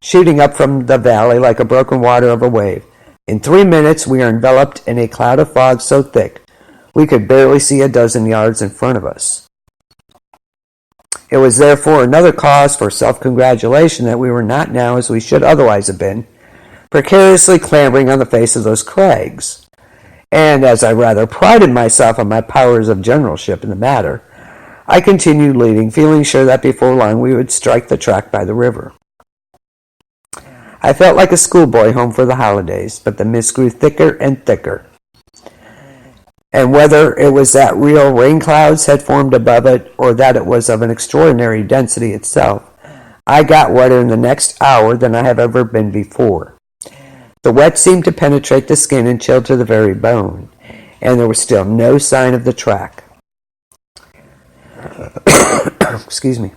shooting up from the valley like a broken water of a wave. In 3 minutes, we are enveloped in a cloud of fog so thick we could barely see a dozen yards in front of us. It was therefore another cause for self-congratulation that we were not now, as we should otherwise have been, precariously clambering on the face of those crags. And as I rather prided myself on my powers of generalship in the matter, I continued leading, feeling sure that before long we would strike the track by the river. I felt like a schoolboy home for the holidays, but the mist grew thicker and thicker. And whether it was that real rain clouds had formed above it, or that it was of an extraordinary density itself, I got wetter in the next hour than I have ever been before. The wet seemed to penetrate the skin and chill to the very bone, and there was still no sign of the track. Excuse me.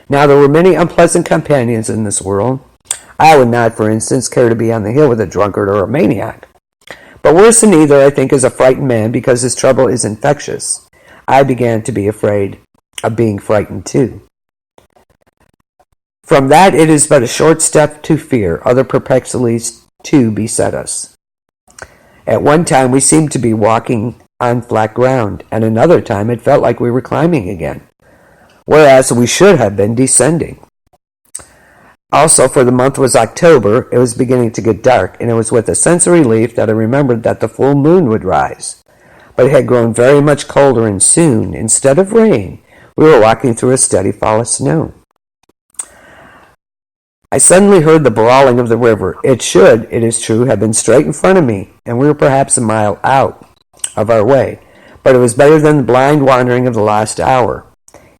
Now, there were many unpleasant companions in this world. I would not, for instance, care to be on the hill with a drunkard or a maniac. But worse than either, I think, is a frightened man, because his trouble is infectious. I began to be afraid of being frightened too. From that it is but a short step to fear. Other perplexities too beset us. At one time we seemed to be walking on flat ground. At another time it felt like we were climbing again, whereas we should have been descending. Also, for the month was October, it was beginning to get dark, and it was with a sense of relief that I remembered that the full moon would rise. But it had grown very much colder, and soon, instead of rain, we were walking through a steady fall of snow. I suddenly heard the brawling of the river. It should, it is true, have been straight in front of me, and we were perhaps a mile out of our way, but it was better than the blind wandering of the last hour.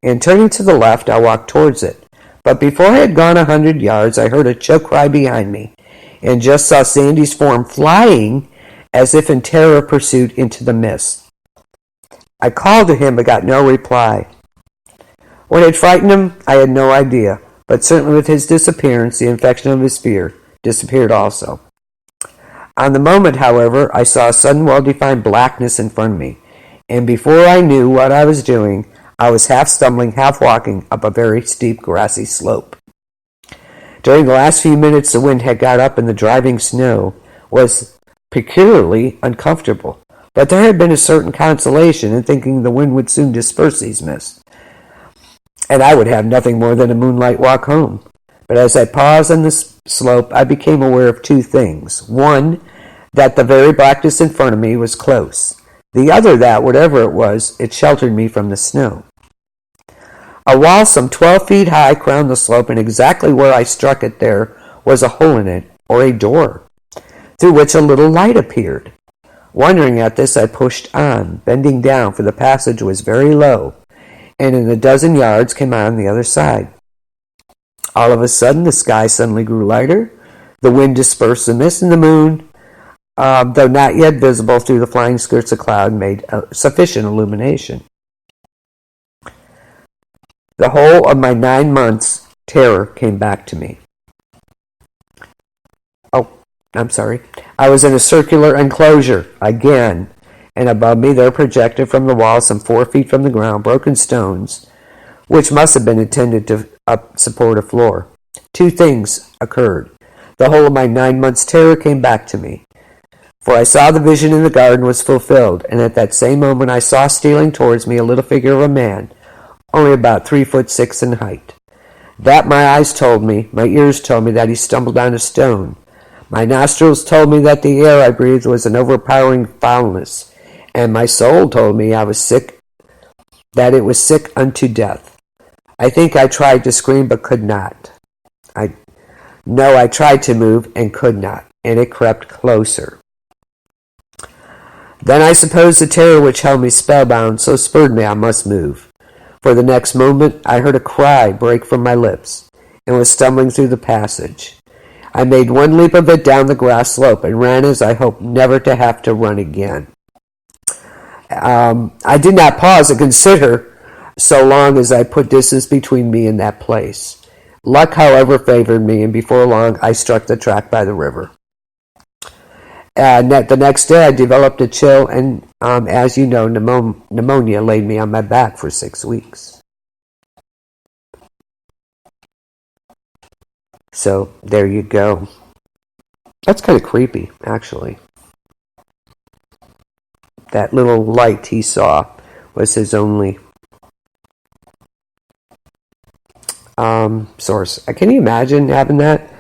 And turning to the left, I walked towards it. But before I had gone 100 yards, I heard a choke cry behind me, and just saw Sandy's form flying as if in terror of pursuit into the mist. I called to him, but got no reply. What had frightened him, I had no idea, but certainly with his disappearance, the infection of his fear disappeared also. On the moment, however, I saw a sudden well-defined blackness in front of me, and before I knew what I was doing, I was half stumbling, half walking up a very steep grassy slope. During the last few minutes, the wind had got up, and the driving snow was peculiarly uncomfortable. But there had been a certain consolation in thinking the wind would soon disperse these mists, and I would have nothing more than a moonlight walk home. But as I paused on this slope, I became aware of two things. One, that the very blackness in front of me was close. The other, that, whatever it was, it sheltered me from the snow. A wall some 12 feet high crowned the slope, and exactly where I struck it there was a hole in it, or a door, through which a little light appeared. Wondering at this, I pushed on, bending down, for the passage was very low, and in a dozen yards came on the other side. All of a sudden, the sky suddenly grew lighter, the wind dispersed the mist, and the moon, though not yet visible through the flying skirts of cloud, made sufficient illumination. The whole of my 9 months' terror came back to me. I was in a circular enclosure again, and above me there projected from the wall some 4 feet from the ground broken stones, which must have been intended to support a floor. Two things occurred. The whole of my 9 months' terror came back to me, for I saw the vision in the garden was fulfilled, and at that same moment I saw stealing towards me a little figure of a man, only about 3'6" in height. That my eyes told me, my ears told me that he stumbled on a stone. My nostrils told me that the air I breathed was an overpowering foulness, and my soul told me I was sick, that it was sick unto death. I think I tried to scream but could not. I tried to move and could not, and it crept closer. Then I suppose the terror which held me spellbound so spurred me I must move. For the next moment I heard a cry break from my lips, and was stumbling through the passage. I made one leap of it down the grass slope, and ran as I hoped never to have to run again. I did not pause to consider so long as I put distance between me and that place. Luck, however, favored me, and before long I struck the track by the river. The next day I developed a chill, and as you know, pneumonia laid me on my back for 6 weeks. So there you go. That's kind of creepy, actually. That little light he saw was his only source. Can you imagine having that?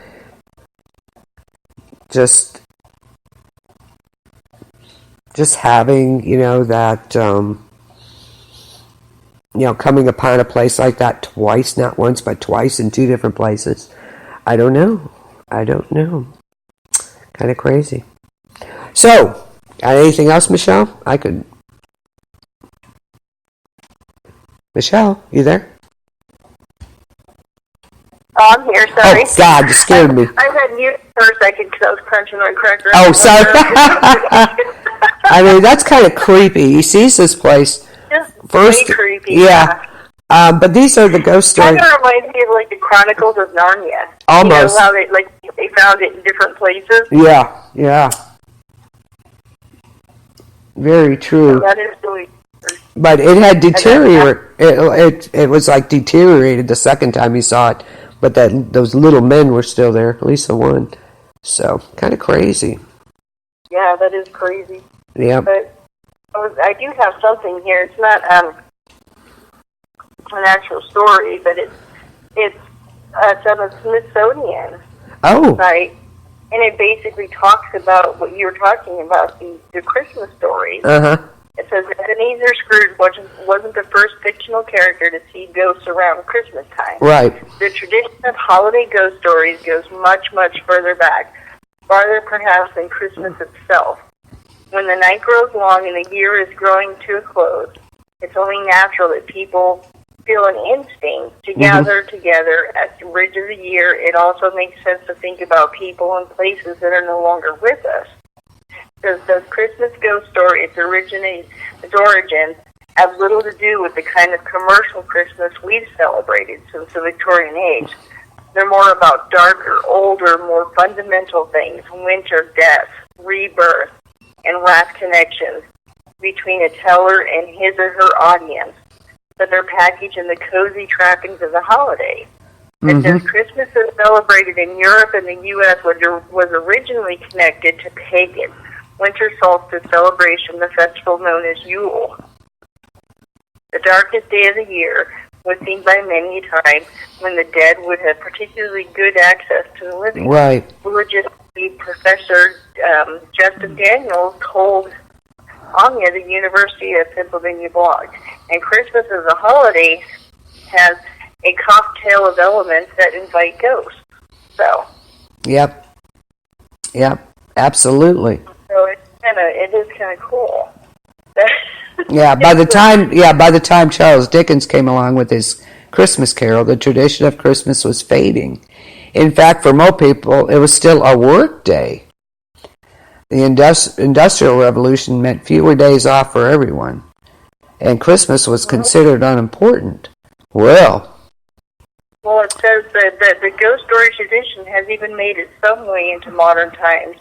Just having, that, coming upon a place like that twice, not once, but twice in two different places. I don't know. Kind of crazy. So, anything else, Michelle? Michelle, you there? Oh, I'm here, sorry. Oh, God, you scared me. I had mute for a second because I was crunching on crackers. Oh, sorry. I mean, that's kind of creepy. He sees this place. Just first, creepy. Yeah. But these are the ghost stories. Kind of reminds me of like the Chronicles of Narnia. Almost. You know how they found it in different places? Yeah. Very true. That is really... But it had deteriorated. It was like deteriorated the second time he saw it. But those little men were still there, at least the one. So, kind of crazy. Yeah, that is crazy. Yeah. But I do have something here. It's not an actual story, but it's on the Smithsonian site, and it basically talks about what you were talking about, the Christmas stories. It says Ebenezer Scrooge wasn't the first fictional character to see ghosts around Christmas time. Right. The tradition of holiday ghost stories goes much, much further back, farther perhaps than Christmas itself. When the night grows long and the year is growing to a close, it's only natural that people feel an instinct to gather together at the ridge of the year. It also makes sense to think about people and places that are no longer with us. The Christmas ghost story, its origins, have little to do with the kind of commercial Christmas we've celebrated since the Victorian age. They're more about darker, older, more fundamental things: winter, death, rebirth, and last connections between a teller and his or her audience. But they're packaged in the cozy trappings of the holiday. And since Christmas is celebrated in Europe and the U.S., was originally connected to pagan winter solstice celebration, the festival known as Yule. The darkest day of the year was seen by many a time when the dead would have particularly good access to the living. Right. Religious Professor Justin Daniels told Anya, the University of Pennsylvania blog, and Christmas as a holiday has a cocktail of elements that invite ghosts. So. Yep. Absolutely. So it is kind of cool. By the time Charles Dickens came along with his Christmas Carol, the tradition of Christmas was fading. In fact, for most people, it was still a work day. The Industrial Revolution meant fewer days off for everyone, and Christmas was considered unimportant. Well, it says that the ghost story tradition has even made its some way into modern times,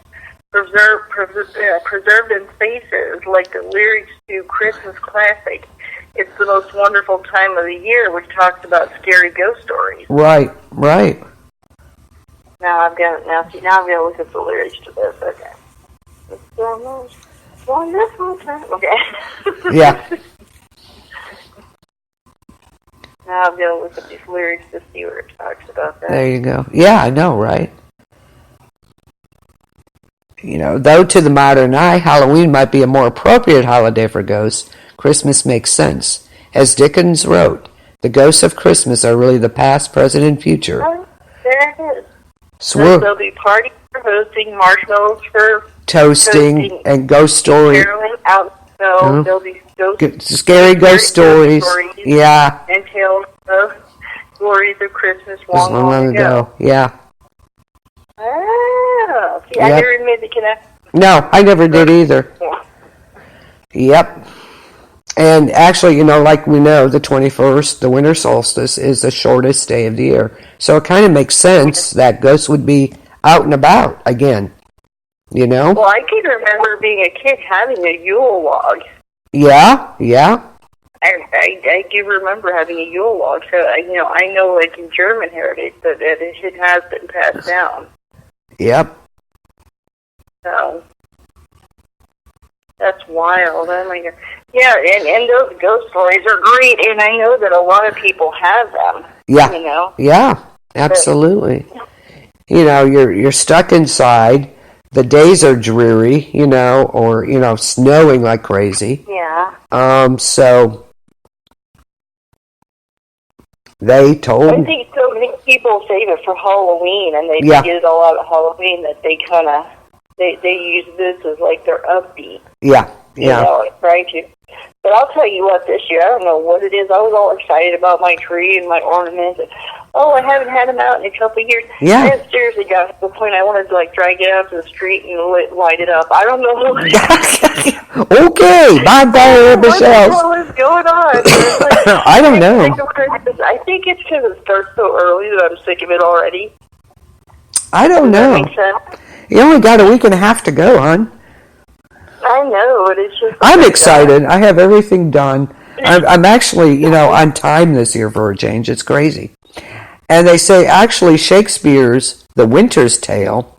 preserved in spaces like the lyrics to Christmas Classic. It's the most wonderful time of the year, which talks about scary ghost stories. Right. Now I'm gonna look at the lyrics to this. Okay. It's the most wonderful time. Okay. Yeah. Now I'm gonna look at these lyrics to see where it talks about that. There you go. Yeah, I know, right? Though to the modern eye, Halloween might be a more appropriate holiday for ghosts, Christmas makes sense. As Dickens wrote, the ghosts of Christmas are really the past, present, and future. Oh, there it is. There'll be parties for hosting, marshmallows for toasting, and ghost stories. Caroling out, so there'll be scary ghost stories. Yeah. And tales of glories of Christmas long ago. Yeah. Oh, see, I never made the connection. No, I never did either. Yep. And actually, like we know, the 21st, the winter solstice, is the shortest day of the year. So it kind of makes sense that ghosts would be out and about again. Well, I can remember being a kid having a Yule log. Yeah. I do remember having a Yule log, so I know like in German heritage that it has been passed down. Yep. So that's wild. Oh my God. Yeah, and those ghost stories are great, and I know that a lot of people have them. Yeah. Yeah, absolutely. You're stuck inside. The days are dreary, or snowing like crazy. Yeah. So they told. I think so many people save it for Halloween, and they get it all out at Halloween. That they kind of they use this as like their upbeat. Yeah. Try to. But I'll tell you what, this year, I don't know what it is. I was all excited about my tree and my ornaments. And, I haven't had them out in a couple of years. Yeah. And it seriously got to the point I wanted to, drag it out to the street and light it up. I don't know. Okay, bye, Michelle. What is going on? I don't know. I think it's because it starts so early that I'm sick of it already. I don't know. Does that make sense? You only got a week and a half to go, hon. I know, but it's just... I'm excited. I have everything done. I'm actually, on time this year for a change. It's crazy. And they say, actually, Shakespeare's The Winter's Tale,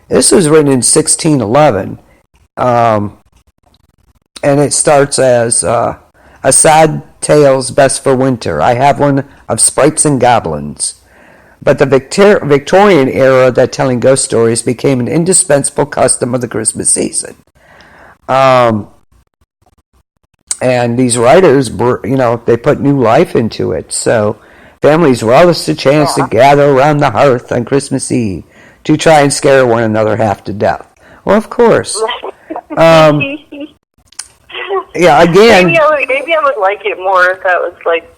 this was written in 1611, and it starts as, a sad tale's best for winter. I have one of sprites and goblins. But the Victorian era that telling ghost stories became an indispensable custom of the Christmas season. And these writers, they put new life into it. So families relished the chance to gather around the hearth on Christmas Eve to try and scare one another half to death. Well, of course. Yeah, again... Maybe I would like it more if that was like...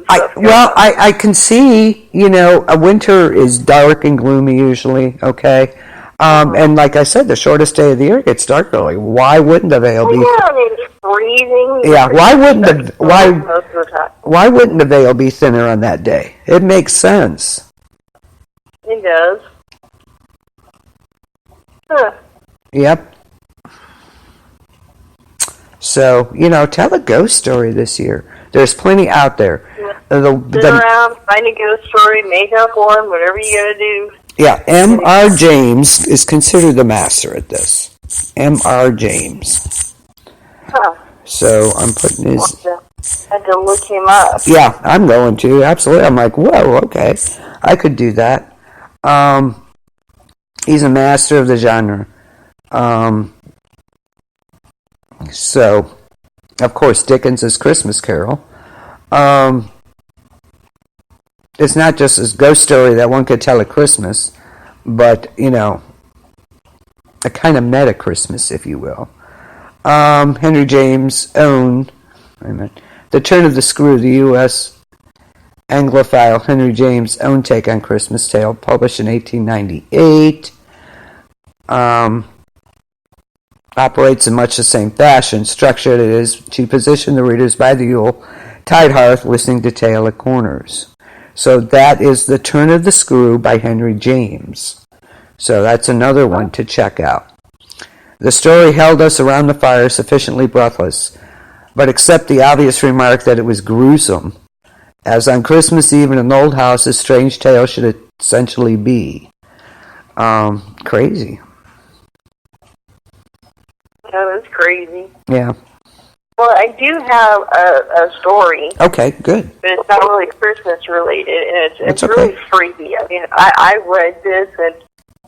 I can see, a winter is dark and gloomy usually, okay? And like I said, the shortest day of the year gets dark early. Why wouldn't the veil be... it's freezing. Yeah, why wouldn't the veil be thinner on that day? It makes sense. It does. Huh. Yep. So, tell a ghost story this year. There's plenty out there. Sit around, find a ghost story, make up one, whatever you gotta do. Yeah, M.R. James is considered the master at this. M.R. James. Huh. So I'm putting his... I had to look him up. Yeah, I'm going to. Absolutely. I'm like, whoa, okay. I could do that. He's a master of the genre. So, of course, Dickens' Christmas Carol. It's not just a ghost story that one could tell at Christmas, but, a kind of meta Christmas, if you will. Henry James' own, The Turn of the Screw, the U.S. Anglophile Henry James' own take on Christmas Tale, published in 1898. Operates in much the same fashion. Structured it is to position the readers by the Yule tide hearth, listening to tale at corners. So that is The Turn of the Screw by Henry James. So that's another one to check out. The story held us around the fire sufficiently breathless, but except the obvious remark that it was gruesome, as on Christmas Eve in an old house a strange tale should essentially be. Crazy. That was crazy. Yeah. Well, I do have a story. Okay, good. But it's not really Christmas related, and it's okay. really freaky. I mean, I read this, and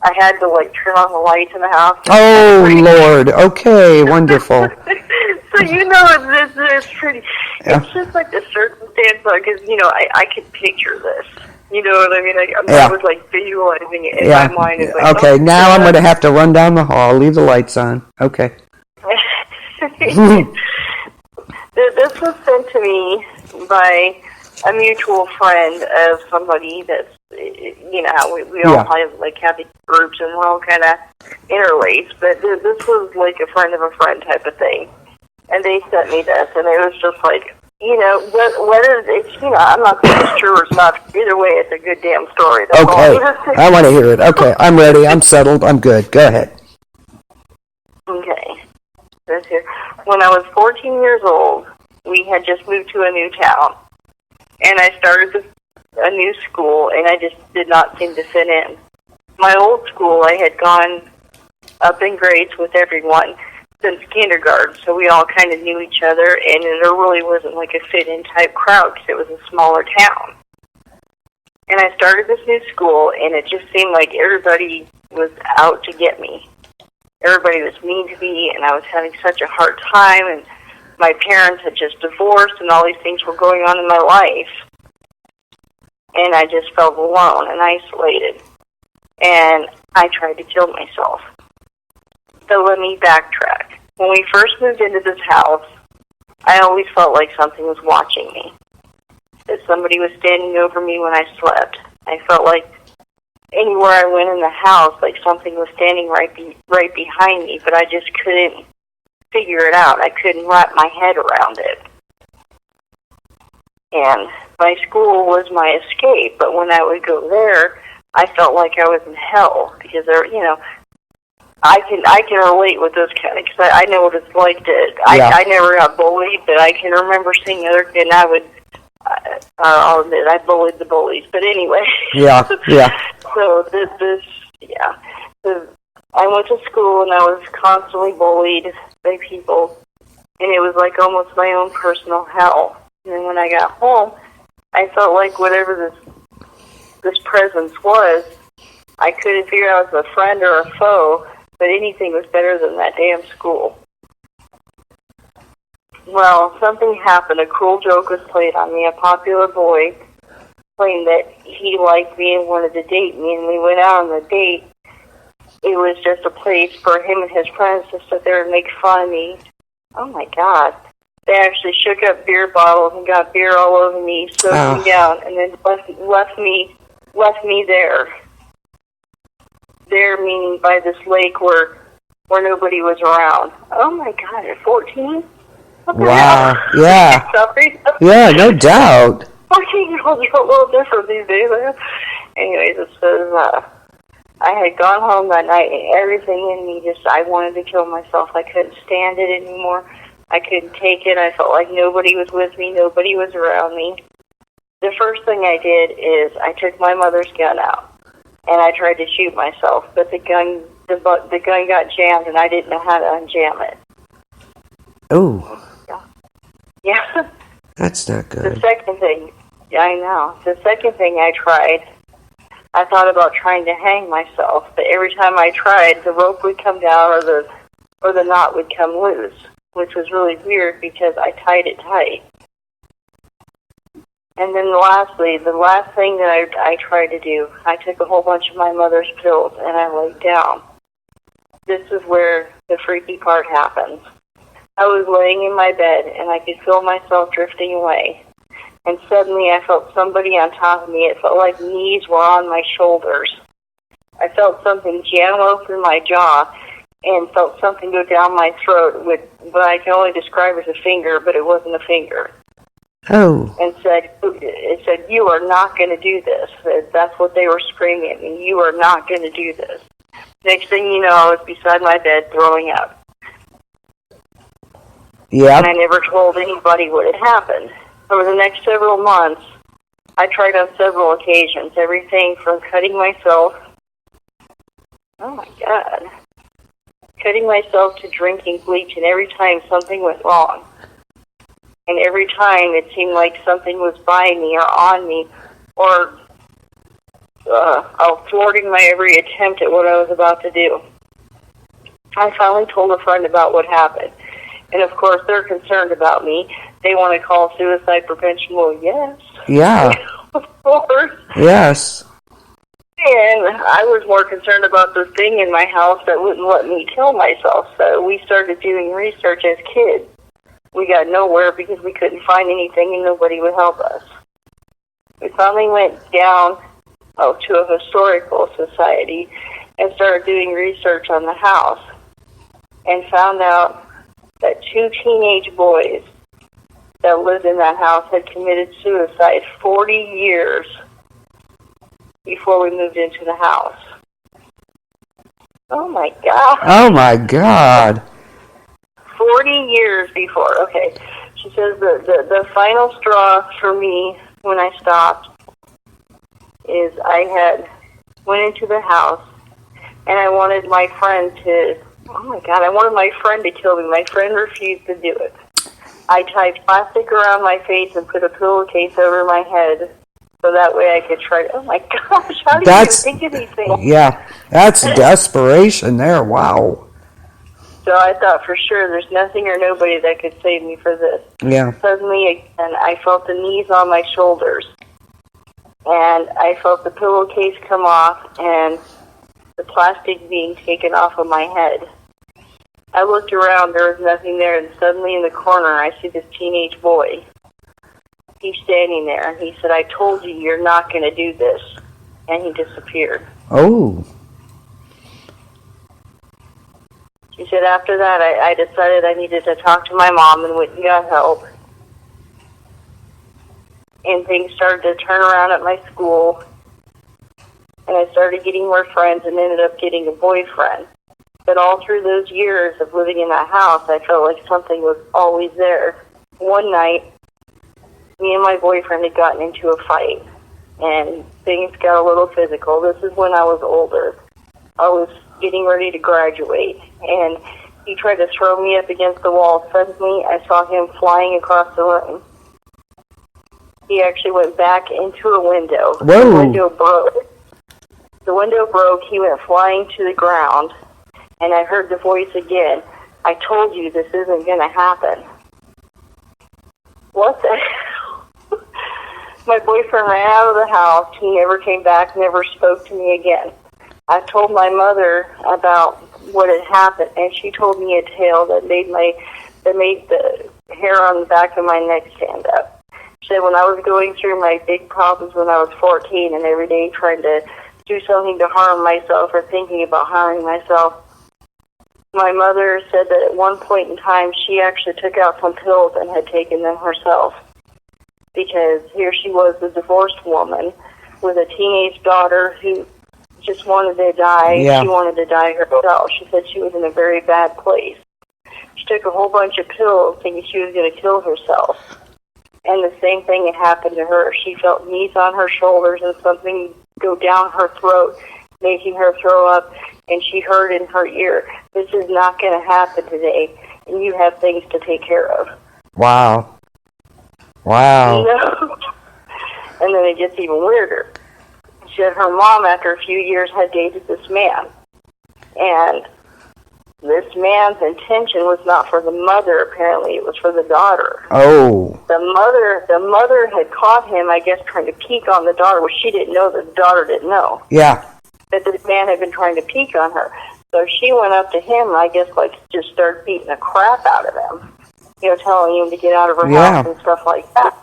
I had to, turn on the lights in the house. Oh, Lord. Okay, wonderful. So, it's pretty... Yeah. It's just like the circumstance, because, I could picture this. You know what I mean? I was, visualizing it in my mind. It's okay, now I'm going to have to run down the hall, leave the lights on. Okay. This was sent to me by a mutual friend of somebody that's, we all have these groups and we're all kind of interlaced, but this was like a friend of a friend type of thing. And they sent me this, and it was just like, whether it's, I'm not saying it's true or it's not. Either way, it's a good damn story. That's okay, I want to hear it. Okay, I'm ready. I'm settled. I'm good. Go ahead. Okay. When I was 14 years old, we had just moved to a new town, and I started a new school, and I just did not seem to fit in. My old school, I had gone up in grades with everyone since kindergarten, so we all kind of knew each other, and there really wasn't like a fit-in type crowd because it was a smaller town. And I started this new school, and it just seemed like everybody was out to get me. Everybody was mean to me, and I was having such a hard time, and my parents had just divorced, and all these things were going on in my life. And I just felt alone and isolated. And I tried to kill myself. So let me backtrack. When we first moved into this house, I always felt like something was watching me. That somebody was standing over me when I slept. I felt like anywhere I went in the house, like something was standing right behind me, but I just couldn't figure it out. I couldn't wrap my head around it. And my school was my escape, but when I would go there, I felt like I was in hell because there, I can relate with those kind of, because I know what it's like to. I never got bullied, but I can remember seeing other kids. And I would. I'll admit I bullied the bullies, but anyway. Yeah. So I went to school and I was constantly bullied by people, and it was like almost my own personal hell. And then when I got home, I felt like whatever this presence was, I couldn't figure out if it was a friend or a foe, but anything was better than that damn school. Well, something happened. A cruel joke was played on me. A popular boy claimed that he liked me and wanted to date me, and we went out on the date. It was just a place for him and his friends to sit there and make fun of me. Oh, my God. They actually shook up beer bottles and got beer all over me, soaked me down, and then left me there. There meaning by this lake where nobody was around. Oh, my God, at 14? Wow, yeah. Yeah, no doubt. 14-year-olds are a little different these days. Anyways, it says, I had gone home that night, and everything in me I wanted to kill myself. I couldn't stand it anymore. I couldn't take it. I felt like nobody was with me. Nobody was around me. The first thing I did is I took my mother's gun out, and I tried to shoot myself, but the gun got jammed, and I didn't know how to unjam it. Oh. Yeah. That's not good. The second thing, I know. The second thing I tried, I thought about trying to hang myself, but every time I tried, the rope would come down or the knot would come loose, which was really weird because I tied it tight. And then lastly, the last thing that I tried to do, I took a whole bunch of my mother's pills and I laid down. This is where the freaky part happens. I was laying in my bed, and I could feel myself drifting away. And suddenly I felt somebody on top of me. It felt like knees were on my shoulders. I felt something jam open my jaw and felt something go down my throat with what I can only describe as a finger, but it wasn't a finger. Oh. And it said, you are not going to do this. That's what they were screaming at me. You are not going to do this. Next thing you know, I was beside my bed throwing up. Yeah. And I never told anybody what had happened. Over the next several months, I tried on several occasions, everything from cutting myself, oh my God, cutting myself to drinking bleach, and every time something went wrong. And every time it seemed like something was by me or on me, or thwarting my every attempt at what I was about to do. I finally told a friend about what happened. And, of course, they're concerned about me. They want to call suicide prevention. Well, yes. Yeah. Of course. Yes. And I was more concerned about this thing in my house that wouldn't let me kill myself. So we started doing research as kids. We got nowhere because we couldn't find anything and nobody would help us. We finally went down to a historical society and started doing research on the house and found out that 2 teenage boys that lived in that house had committed suicide 40 years before we moved into the house. Oh, my God. Oh, my God. 40 years before. Okay. She says the final straw for me when I stopped is I went into the house and I wanted my friend to, oh my God, I wanted my friend to kill me. My friend refused to do it. I tied plastic around my face and put a pillowcase over my head so that way I could try to, oh my gosh, how do you even think of these things? Yeah, that's desperation there, wow. So I thought for sure there's nothing or nobody that could save me for this. Yeah. Suddenly again, I felt the knees on my shoulders. And I felt the pillowcase come off and the plastic being taken off of my head. I looked around, there was nothing there, and suddenly in the corner I see this teenage boy. He's standing there, and he said, I told you you're not going to do this. And he disappeared. Oh. She said after that I decided I needed to talk to my mom and went and got help. And things started to turn around at my school. And I started getting more friends and ended up getting a boyfriend. But all through those years of living in that house, I felt like something was always there. One night, me and my boyfriend had gotten into a fight. And things got a little physical. This is when I was older. I was getting ready to graduate. And he tried to throw me up against the wall. Suddenly, I saw him flying across the room. He actually went back into a window. Whoa. The window broke. The window broke. He went flying to the ground. And I heard the voice again. I told you this isn't going to happen. What the hell? My boyfriend ran out of the house. He never came back, never spoke to me again. I told my mother about what had happened, and she told me a tale that made the hair on the back of my neck stand up. She said when I was going through my big problems when I was 14 and every day trying to do something to harm myself or thinking about harming myself, my mother said that at one point in time she actually took out some pills and had taken them herself. Because here she was, a divorced woman with a teenage daughter who just wanted to die. Yeah. She wanted to die herself. She said she was in a very bad place. She took a whole bunch of pills thinking she was going to kill herself. And the same thing had happened to her. She felt knees on her shoulders and something go down her throat, making her throw up, and she heard in her ear, this is not going to happen today, and you have things to take care of. Wow. Wow. You know? And then it gets even weirder. She said her mom, after a few years, had dated this man. And this man's intention was not for the mother, apparently. It was for the daughter. Oh. The mother had caught him, I guess, trying to peek on the daughter, which she didn't know that the daughter didn't know. Yeah. That this man had been trying to peek on her. So she went up to him, I guess, like, just started beating the crap out of him. You know, telling him to get out of her house and stuff like that.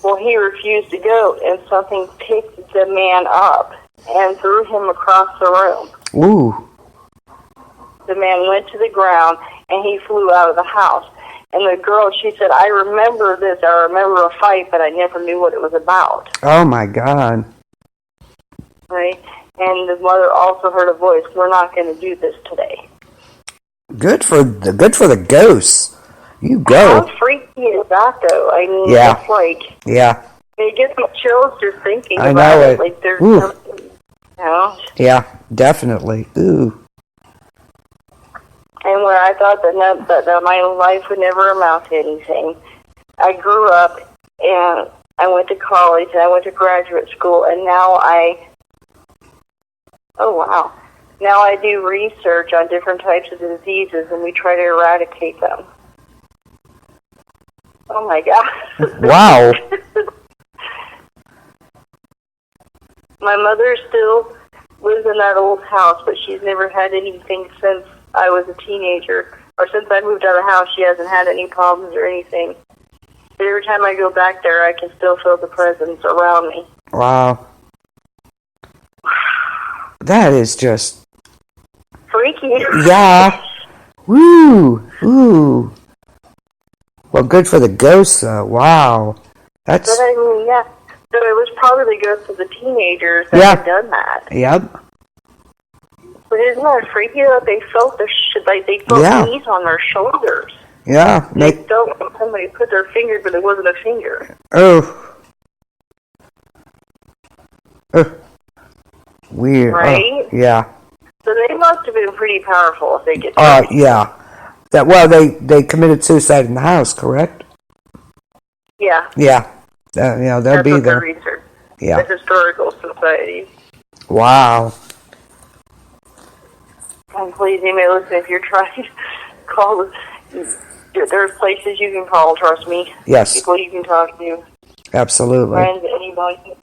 Well, he refused to go, and something picked the man up and threw him across the room. Ooh. The man went to the ground, and he flew out of the house. And the girl, she said, I remember this. I remember a fight, but I never knew what it was about. Oh, my God. Right? And the mother also heard a voice, we're not going to do this today. Good for the ghosts. You go. How freaky is that, though? I mean, it's like... Yeah. It gives me chills just thinking I about know it. Like, there's something, you know? Yeah, definitely. Ooh. And where I thought that my life would never amount to anything, I grew up, and I went to college, and I went to graduate school, and now now I do research on different types of diseases, and we try to eradicate them. Oh, my God. Wow. My mother still lives in that old house, but she's never had anything since I was a teenager. Or since I moved out of the house, she hasn't had any problems or anything. But every time I go back there, I can still feel the presence around me. Wow. That is just... freaky. Yeah. Woo. Ooh. Well, good for the ghosts, though. Wow. That's... But I mean, yeah. So it was probably the ghosts of the teenagers that had done that. Yep. But isn't that freaky that they felt like they felt knees on their shoulders? Yeah. They don't want somebody put their finger, but it wasn't a finger. Oh. Weird. Right? Oh, yeah. So they must have been pretty powerful if they get yeah. They committed suicide in the house, correct? Yeah. Yeah. They'll That's be what there. Research. Yeah. The historical society. Wow. And please email us if you're trying to call. There's places you can call, trust me. Yes. People you can talk to. Absolutely. Friends, anybody.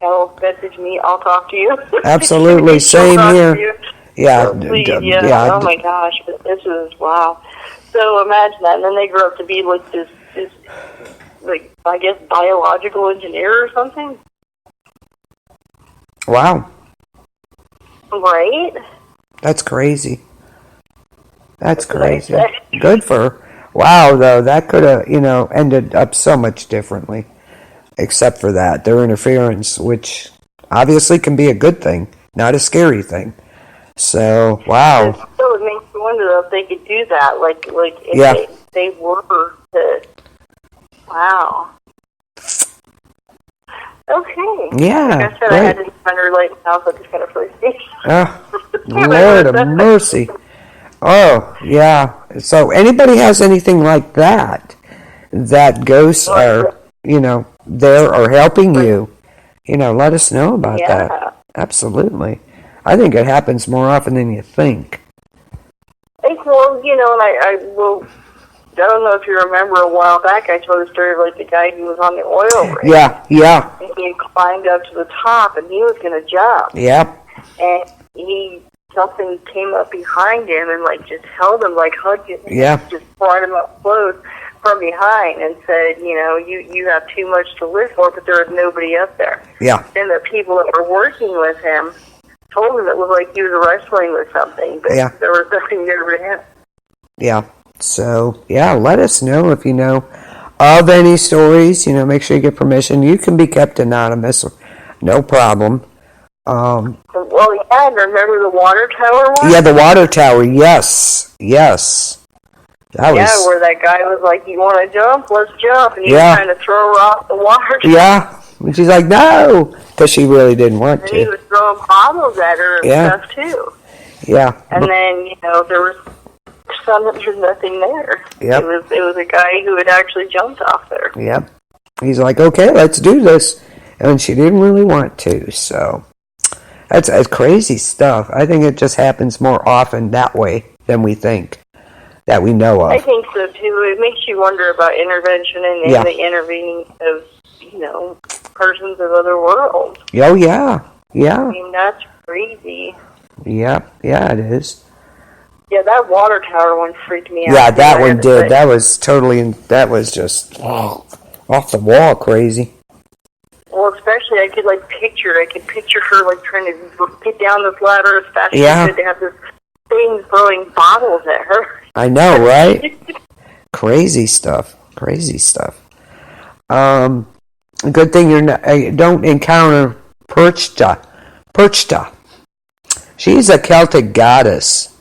Hell, message me, I'll talk to you. Absolutely. Same here. Yeah. So please, oh my gosh, but this is, wow. So imagine that, and then they grow up to be like this like, I guess, biological engineer or something. Wow. Right? That's crazy. That's crazy. Good for her. Wow, though, that could have, ended up so much differently. Except for that, their interference, which obviously can be a good thing, not a scary thing. So, wow. So it makes you wonder if they could do that, like if they were to, wow. Okay. Yeah. Like I said, I had to underlay my house at this kind of first station. Lord of mercy. Oh, yeah. So anybody has anything like that ghosts are, there or helping you, let us know about that. Absolutely. I think it happens more often than you think. Well, and I don't know if you remember a while back, I told a story of like the guy who was on the oil rig. Yeah. And he climbed up to the top and he was going to jump. Yep. And something came up behind him and like just held him, like hugged him. Yeah. Just brought him up close from behind and said, you have too much to live for, but there is nobody up there. Yeah. And the people that were working with him told him it was like he was wrestling with something, but there was nothing there for him. Yeah. So, let us know if you know of any stories. Make sure you get permission. You can be kept anonymous. No problem. Well, and remember the water tower one? Yeah, the water tower. Yes. That was, where that guy was like, you want to jump? Let's jump. And he was trying to throw her off the water tower. Yeah. And she's like, no. Because she really didn't want to. And he was throwing bottles at her and stuff, too. Yeah. And then, there was there's nothing there. Yep. It was a guy who had actually jumped off there. Yep. He's like, okay, let's do this. And she didn't really want to, so that's crazy stuff. I think it just happens more often that way than we think, that we know of. I think so, too. It makes you wonder about intervention and the intervening of, persons of other worlds. Oh, yeah. I mean, that's crazy. Yeah, it is. Yeah, that water tower one freaked me out. Yeah, that one did. That was just off the wall crazy. Well, especially I could picture her like trying to get down this ladder as fast as she could to have this thing throwing bottles at her. I know, right? Crazy stuff. Good thing you don't encounter Perchta. She's a Celtic goddess.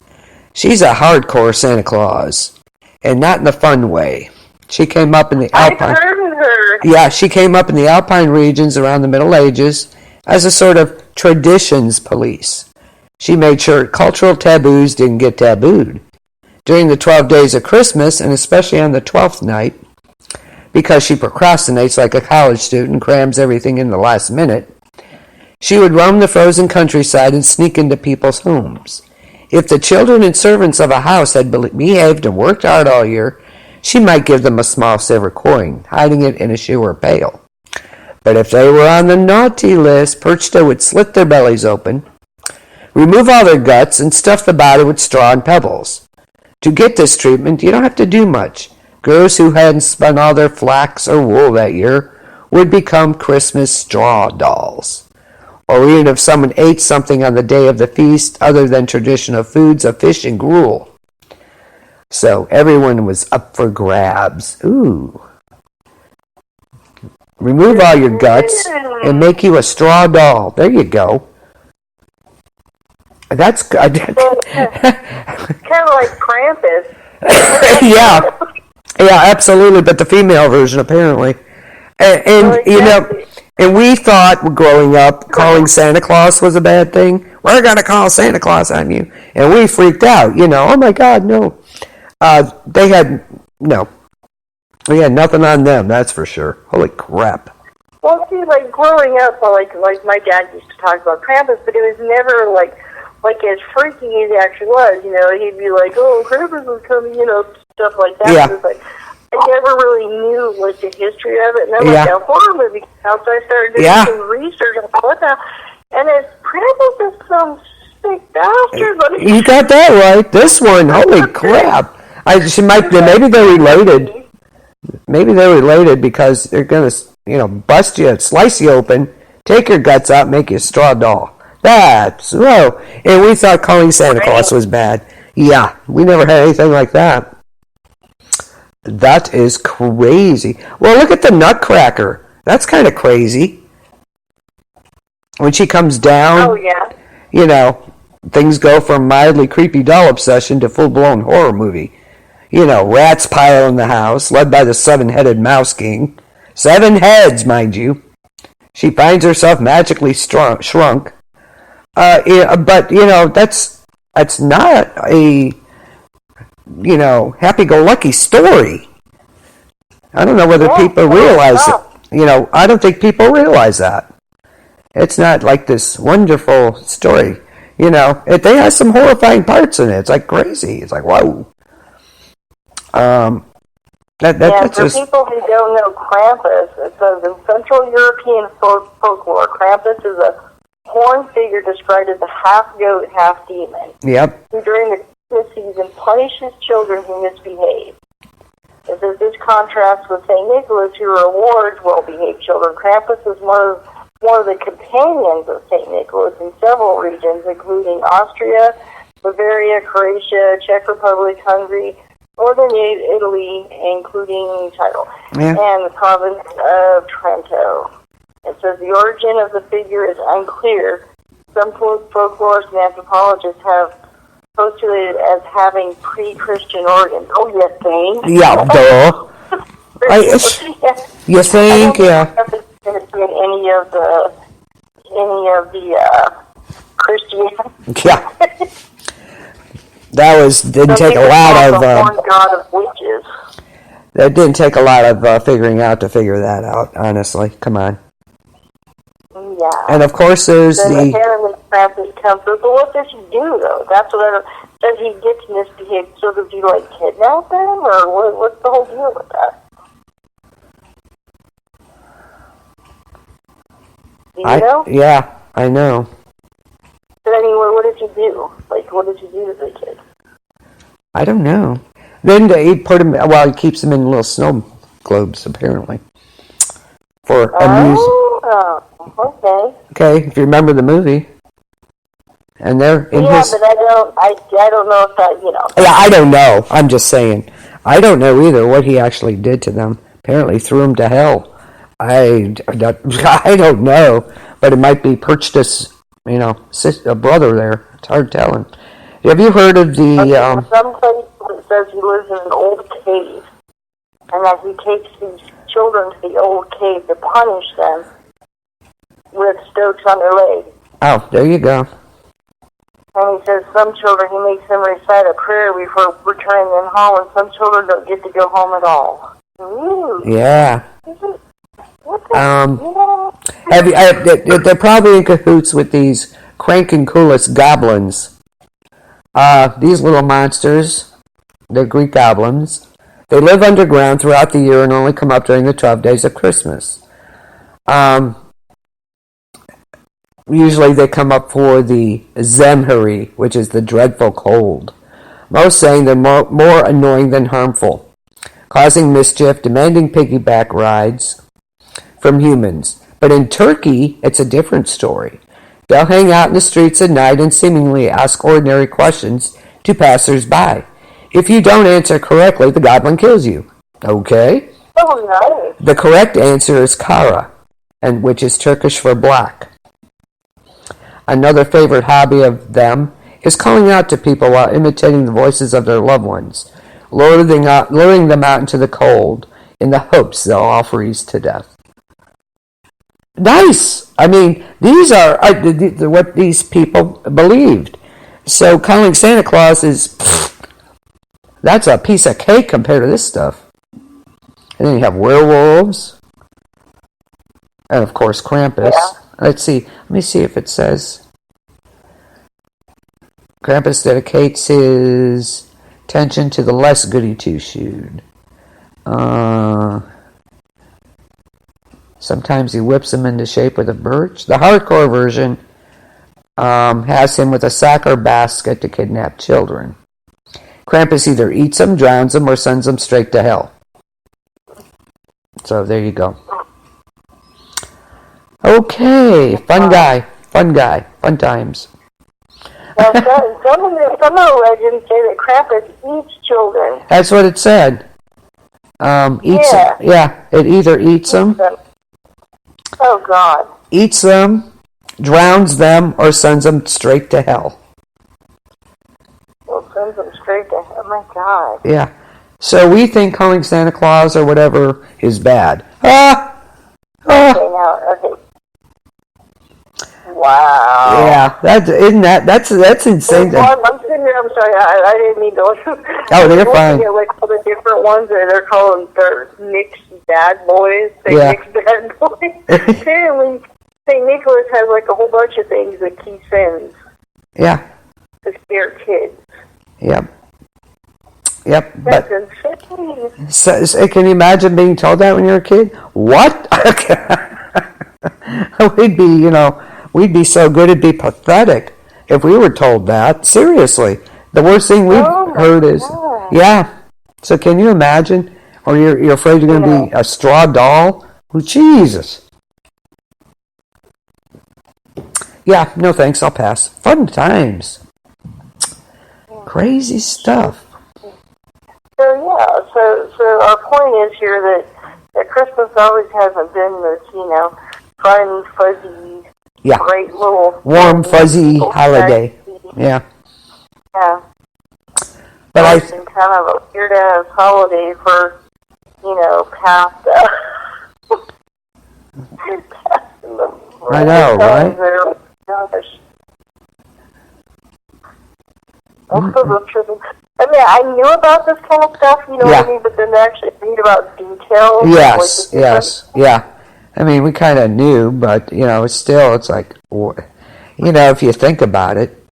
She's a hardcore Santa Claus, and not in the fun way. She came up in the Alpine. I've heard of her. Yeah, she came up in the Alpine regions around the Middle Ages as a sort of traditions police. She made sure cultural taboos didn't get tabooed. During the 12 days of Christmas, and especially on the 12th night, because she procrastinates like a college student and crams everything in the last minute, she would roam the frozen countryside and sneak into people's homes. If the children and servants of a house had behaved and worked hard all year, she might give them a small silver coin, hiding it in a shoe or pail. But if they were on the naughty list, Perchta would slit their bellies open, remove all their guts, and stuff the body with straw and pebbles. To get this treatment, you don't have to do much. Girls who hadn't spun all their flax or wool that year would become Christmas straw dolls. Or even if someone ate something on the day of the feast other than traditional foods of fish and gruel. So everyone was up for grabs. Ooh. Remove all your guts and make you a straw doll. There you go. That's good. Kind of like Krampus. Yeah, absolutely. But the female version, apparently, and you know, and we thought growing up calling Santa Claus was a bad thing. We're gonna call Santa Claus on you, and we freaked out. You know, oh my God, no. They had no. We had nothing on them. That's for sure. Holy crap. Well, see, like growing up, like my dad used to talk about Krampus, but it was never like as freaky as it actually was. You know, he'd be like, "Oh, Krampus is coming," you know, stuff like that. Yeah. It was like I never really knew like the history of it, and then like a horror movie came out, so I started doing some research on what the, and it's Krampus is some sick bastard. You got that right. This one, holy crap! Maybe they're related. Maybe they're related because they're gonna, bust you, slice you open, take your guts out, make you a straw doll. That's whoa. And we thought calling Santa Claus was bad. Yeah, we never had anything like that. That is crazy. Well, look at the Nutcracker. That's kind of crazy. When she comes down, things go from mildly creepy doll obsession to full-blown horror movie. Rats pile in the house, led by the 7-headed Mouse King. 7 heads, mind you. She finds herself magically shrunk. But, that's not a, happy-go-lucky story. I don't know whether people realize it. I don't think people realize that. It's not like this wonderful story. They have some horrifying parts in it. It's like crazy. It's like, whoa. For people who don't know Krampus, it says in Central European folklore, Krampus is a horned figure described as a half-goat, half-demon. Yep. Who during the Christmas season punishes children who misbehave. It says this contrasts with St. Nicholas, who rewards well-behaved children. Krampus is one of the companions of St. Nicholas in several regions, including Austria, Bavaria, Croatia, Czech Republic, Hungary, Northern Italy, including Tyrol, and the province of Trento. It says the origin of the figure is unclear. Some folklorists and anthropologists have postulated as having pre-Christian origins. Oh, you think? Yeah, duh. You think? Yeah. Any of the Christianity. Yeah. Didn't take a lot of. God of witches. That didn't take a lot of figuring out to figure that out. Honestly, come on. Yeah. And of course, there's the. Apparently, Krampus comes through. But what does he do though? That's what. Does he get to misbehave? So does he like kidnap them, or what's the whole deal with that? Do you know? Yeah, I know. But anyway, what did you do? Like, what did you do to the kid? I don't know. Then he put him. Well, he keeps them in little snow globes, apparently, for amusement. Oh, okay. Okay, if you remember the movie, and they're in his. Yeah, but I don't know if that, Yeah, I don't know. I'm just saying. I don't know either what he actually did to them. Apparently, threw him to hell. I don't know, but it might be purchased as. A brother there. It's hard telling. Have you heard of the... Some place it says he lives in an old cave, and that he takes these children to the old cave to punish them with stoats on their legs. Oh, there you go. And he says some children, he makes them recite a prayer before returning them home, and some children don't get to go home at all. Ooh. Yeah. They're probably in cahoots with these Crankencoolus goblins. These little monsters, they're Greek goblins. They live underground throughout the year and only come up during the 12 days of Christmas. Usually they come up for the Zemheri, which is the dreadful cold. Most saying they're more annoying than harmful, causing mischief, demanding piggyback rides from humans. But in Turkey, it's a different story. They'll hang out in the streets at night and seemingly ask ordinary questions to passers-by. If you don't answer correctly, the goblin kills you. Okay? Oh, nice. The correct answer is kara, and which is Turkish for black. Another favorite hobby of them is calling out to people while imitating the voices of their loved ones, luring them out into the cold in the hopes they'll all freeze to death. Nice! I mean, these are what these people believed. So calling Santa Claus that's a piece of cake compared to this stuff. And then you have werewolves. And of course Krampus. Yeah. Let's see. Let me see if it says. Krampus dedicates his attention to the less goody two-shoed. Sometimes he whips him into shape with a birch. The hardcore version has him with a sack or basket to kidnap children. Krampus either eats them, drowns them, or sends them straight to hell. So there you go. Okay, fun guy, fun times. Now, some of the legends say that Krampus eats children. That's what it said. It either eats them. Oh, God. Eats them, drowns them, or sends them straight to hell. Well, sends them straight to hell. Oh, my God. Yeah. So we think calling Santa Claus or whatever is bad. Okay. Wow. Yeah, that's insane. I'm sitting here. I'm sorry. I didn't mean to. Oh, they're fine. Like all the different ones that they're calling Nick's bad boys. Nick's bad boys. Apparently, St. Nicholas has like a whole bunch of things that he sends. Yeah. To scare kids. Yep. That's insane. So, can you imagine being told that when you're a kid? What? We'd be so good it'd be pathetic if we were told that. Seriously. The worst thing we've heard is... God. Yeah. So can you imagine? Or you're afraid you're going to be a straw doll? Oh, Jesus. Yeah, no thanks, I'll pass. Fun times. Crazy stuff. So our point is here that Christmas always hasn't been this, fun, fuzzy... Yeah. Great little warm, fuzzy holiday. Yeah. Yeah. But it's been kind of a weird ass holiday for, past. I know, right? I mean, I knew about this kind of stuff, what I mean, but then to actually read about details. Yes, yeah. I mean, we kind of knew, but, it's like, if you think about it,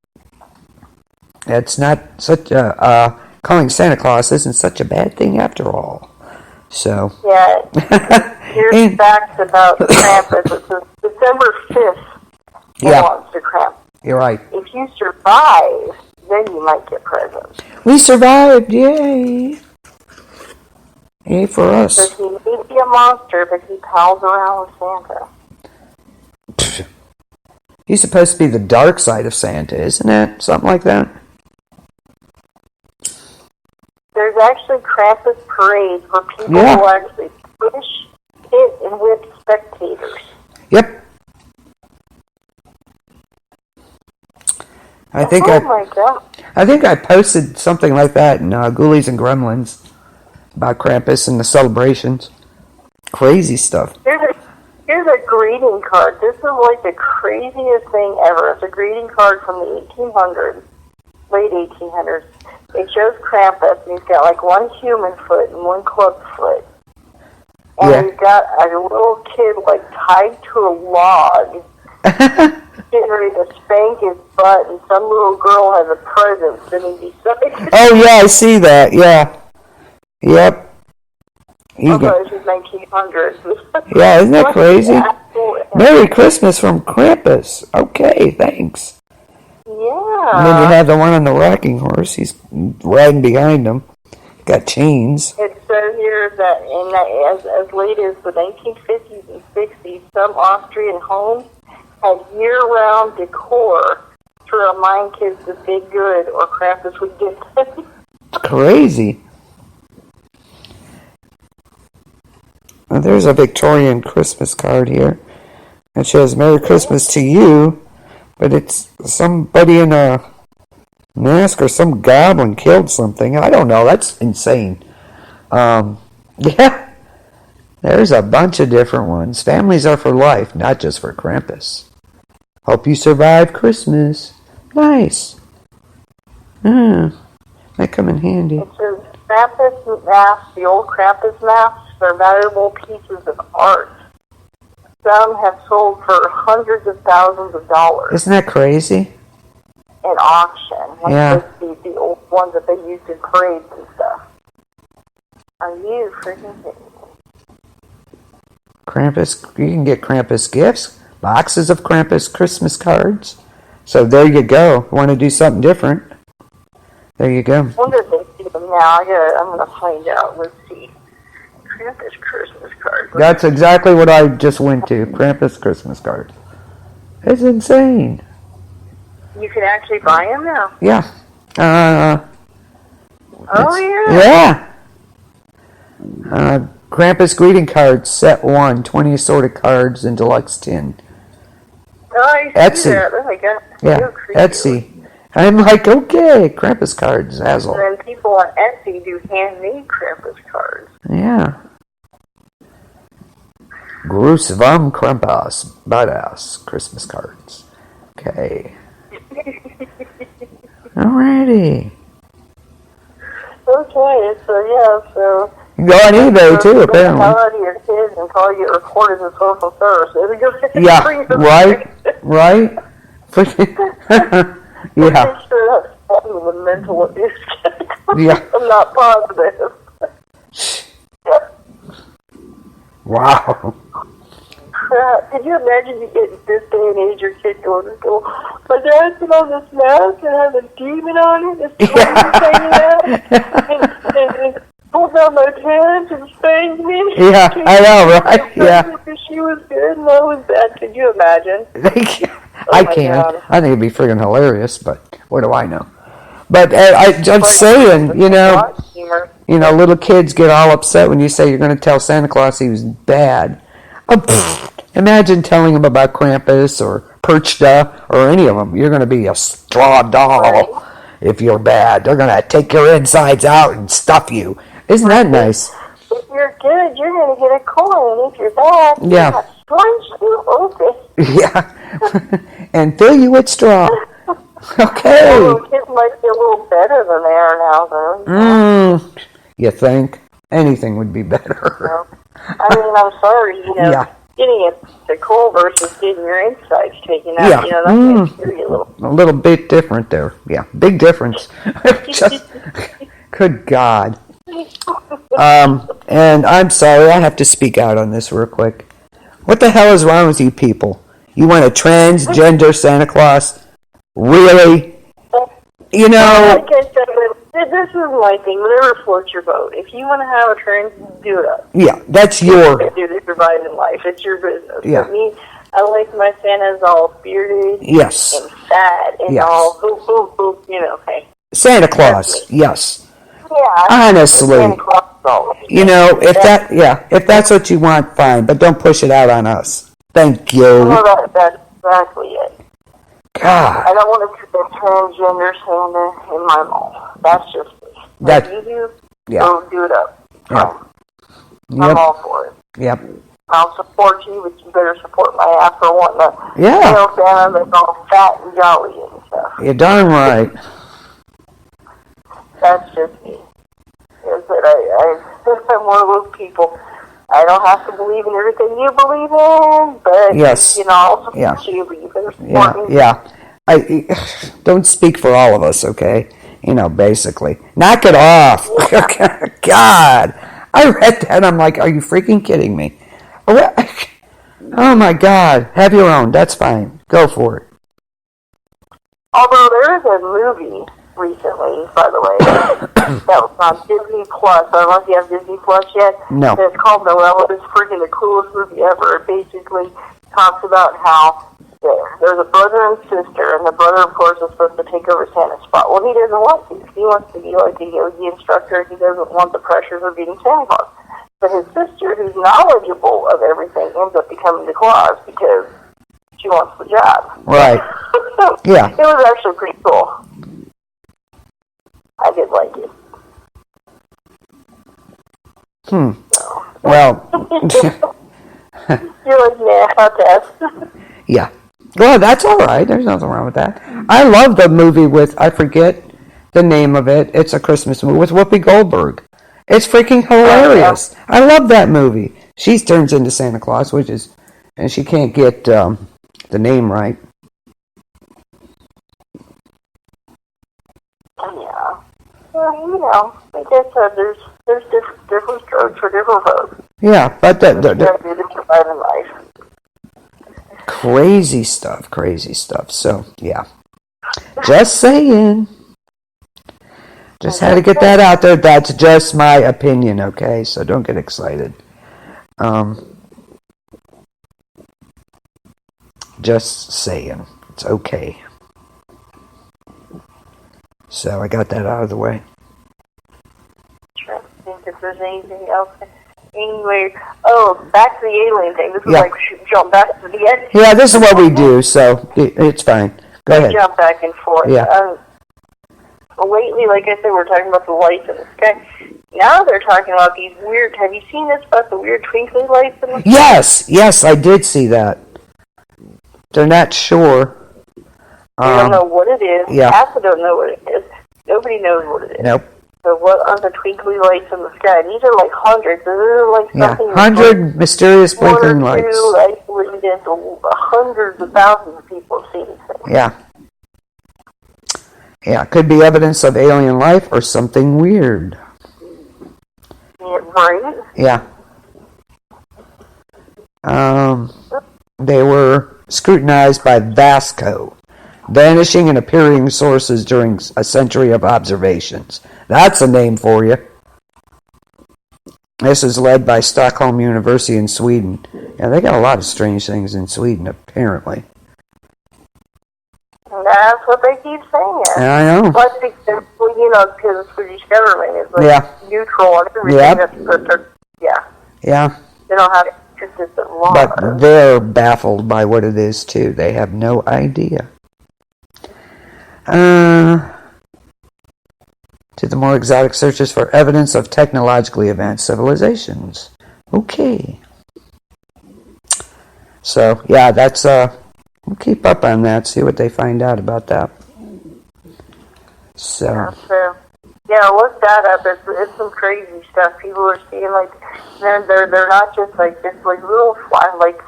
it's not such calling Santa Claus isn't such a bad thing after all. So. Yeah. Here's facts about Krampus. It says December 5th belongs to Krampus. You're right. If you survive, then you might get presents. We survived, yay. Yay for us. So he may be a monster, but he pals around with Santa. He's supposed to be the dark side of Santa, isn't it? Something like that? There's actually Krampus parades where people will actually push, hit, and whip spectators. Yep. I think my God. I think I posted something like that in Ghoulies and Gremlins about Krampus and the celebrations. Crazy stuff. Here's a greeting card. This is like the craziest thing ever. It's a greeting card from the 1800s, late 1800s. It shows Krampus, and he's got like one human foot and one club foot. And he's got a little kid like tied to a log, getting ready to spank his butt, and some little girl has a present sitting beside him. Oh yeah, I see that. Yeah. Yep. Although this is 1900s. Yeah, isn't that crazy? Merry Christmas from Krampus. Okay, thanks. Yeah. And then you have the one on the rocking horse. He's riding behind him. Got chains. It says here that as late as the 1950s and 60s, some Austrian homes had year-round decor to remind kids of big good or Krampus would get them. Crazy. Well, there's a Victorian Christmas card here. It says, Merry Christmas to you, but it's somebody in a mask or some goblin killed something. I don't know. That's insane. Yeah, there's a bunch of different ones. Families are for life, not just for Krampus. Hope you survive Christmas. Nice. Might come in handy. It says Krampus masks, the old Krampus masks, are valuable pieces of art. Some have sold for hundreds of thousands of dollars. Isn't that crazy? In auction. Like yeah. The old ones that they used in parades and stuff. Are you freaking kidding me? Krampus, you can get Krampus gifts, boxes of Krampus Christmas cards. So there you go. Want to do something different? There you go. I wonder if they do them now. I'm going to find out. Let's see. Krampus Christmas cards. That's exactly what I just went to. Krampus Christmas cards. It's insane. You can actually buy them now? Yeah. Yeah? Yeah. Krampus greeting cards, set 1, 20 assorted cards in deluxe tin. Oh, I see Etsy. that. Oh my God. Yeah, Etsy. I'm like, okay, Krampus cards, Hazel. And then people on Etsy do handmade Krampus cards. Yeah. Gruß vom Krampus, badass Christmas cards. Okay. Alrighty. Okay, so you can go on eBay too, apparently. Call out of your kids until you get reported as social service. Yeah, right. Yeah. Sure that's the mental abuse. Yeah. I'm not positive. Wow. Could you imagine you get this day and age your kid going to school? My dad put on this mask and has a demon on it. It's and pulled down my pants and spanked me. Yeah, I know, right? Yeah. She was good and I was bad. Could you imagine? I can't. God. I think it'd be friggin' hilarious, but what do I know? But I'm saying, little kids get all upset when you say you're going to tell Santa Claus he was bad. Oh, imagine telling him about Krampus or Perchta or any of them. You're going to be a straw doll if you're bad. They're going to take your insides out and stuff you. Isn't that nice? If you're good, you're going to get a coin. If you're bad, yeah. Sponge you open. Yeah. And fill you with straw. Okay. Well, kids might be a little better than they are now, though. You think? Anything would be better. I mean, I'm sorry, getting a cold versus getting your insides taken out, that's going to scare you a little. A little bit different there. Yeah, big difference. Good God. And I'm sorry, I have to speak out on this real quick. What the hell is wrong with you people? You want a transgender Santa Claus? Really? This is my thing. Whatever floats your boat. If you want to have a trans, do it up. Yeah, that's your... Do to survive in life. It's your business. Yeah. For me, I like my Santas all bearded yes. and fat and all boop, hey. Santa Claus, yes. Yeah. Honestly. Santa Claus, if that's what you want, fine. But don't push it out on us. Thank you. No, that's exactly it. God. I don't want to put a transgender Santa in my mall. That's just me. That, you do, go do it up. Yeah. I'm all for it. Yep. I'll support you, but you better support my ass for wanting a male Santa that's all fat and jolly and stuff. You're darn right. That's just me. I'm one of those people. I don't have to believe in everything you believe in, but I'll support you, but you better support me. Yeah. I don't speak for all of us, okay? Basically. Knock it off. God. I read that and I'm like, are you freaking kidding me? Oh my God. Have your own. That's fine. Go for it. Although there is a movie recently, by the way, that was on Disney Plus. I don't know if you have Disney Plus yet. No. It's called Noella. It's freaking the coolest movie ever. It basically talks about how there's a brother and sister, and the brother, of course, is supposed to take over Santa's spot. Well, he doesn't want to. He wants to be like the yogi instructor. He doesn't want the pressures of being Santa Claus. But his sister, who's knowledgeable of everything, ends up becoming the Claus because she wants the job. Right. So, it was actually pretty cool. I did like it. So. Well. You're like, nah, I'll pass. Yeah. Well, that's all right. There's nothing wrong with that. I love the movie with, I forget the name of it. It's a Christmas movie with Whoopi Goldberg. It's freaking hilarious. Oh, yeah. I love that movie. She turns into Santa Claus, and she can't get the name right. Yeah. Well, I guess there's different strokes for different folks. Yeah, but the survive in life. Crazy stuff. So, yeah. Just saying. Just had to get that out there. That's just my opinion, okay? So don't get excited. Just saying. It's okay. So I got that out of the way. Trying to think if there's anything else. Anyway, back to the alien thing. This is like jump back to the end. Yeah, this is what we do, so it's fine. Go ahead. Jump back and forth. Yeah. Lately, like I said, we're talking about the lights in the sky. Now they're talking about these weird. Have you seen this about the weird twinkly lights in the sky? Yes, I did see that. They're not sure. They don't know what it is. Yeah. NASA don't know what it is. Nobody knows what it is. Nope. So what are the twinkly lights in the sky? These are like hundreds. These are like something. 100 mysterious blinking lights. Isolated, hundreds of thousands of people have seen these things. Yeah, could be evidence of alien life or something weird. Yeah, right? Yeah. They were scrutinized by Vasco, vanishing and appearing sources during a century of observations. That's a name for you. This is led by Stockholm University in Sweden. Yeah, they got a lot of strange things in Sweden, apparently. That's what they keep saying. I know. Well, I think because the Swedish government is neutral on everything. Yeah. They don't have consistent law. But they're baffled by what it is, too. They have no idea. To the more exotic searches for evidence of technologically advanced civilizations. Okay. So, yeah, that's, we'll keep up on that, see what they find out about that. So. Yeah, look that up. It's some crazy stuff. People are seeing, like, they're not just, like, little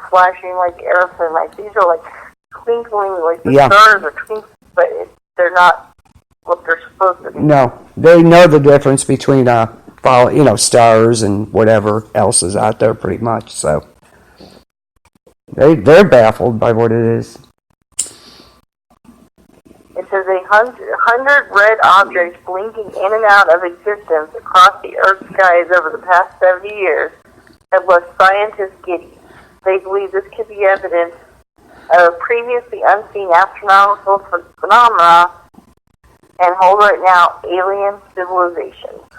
flashing, like, airplane lights. These are, like, twinkling, like, the stars are twinkling, but they're not what they're supposed to be. No, they know the difference between, stars and whatever else is out there, pretty much, so. They're baffled by what it is. It says 100 red objects blinking in and out of existence across the Earth's skies over the past 70 years have left scientists giddy. They believe this could be evidence of previously unseen astronomical phenomena and hold right now alien civilizations.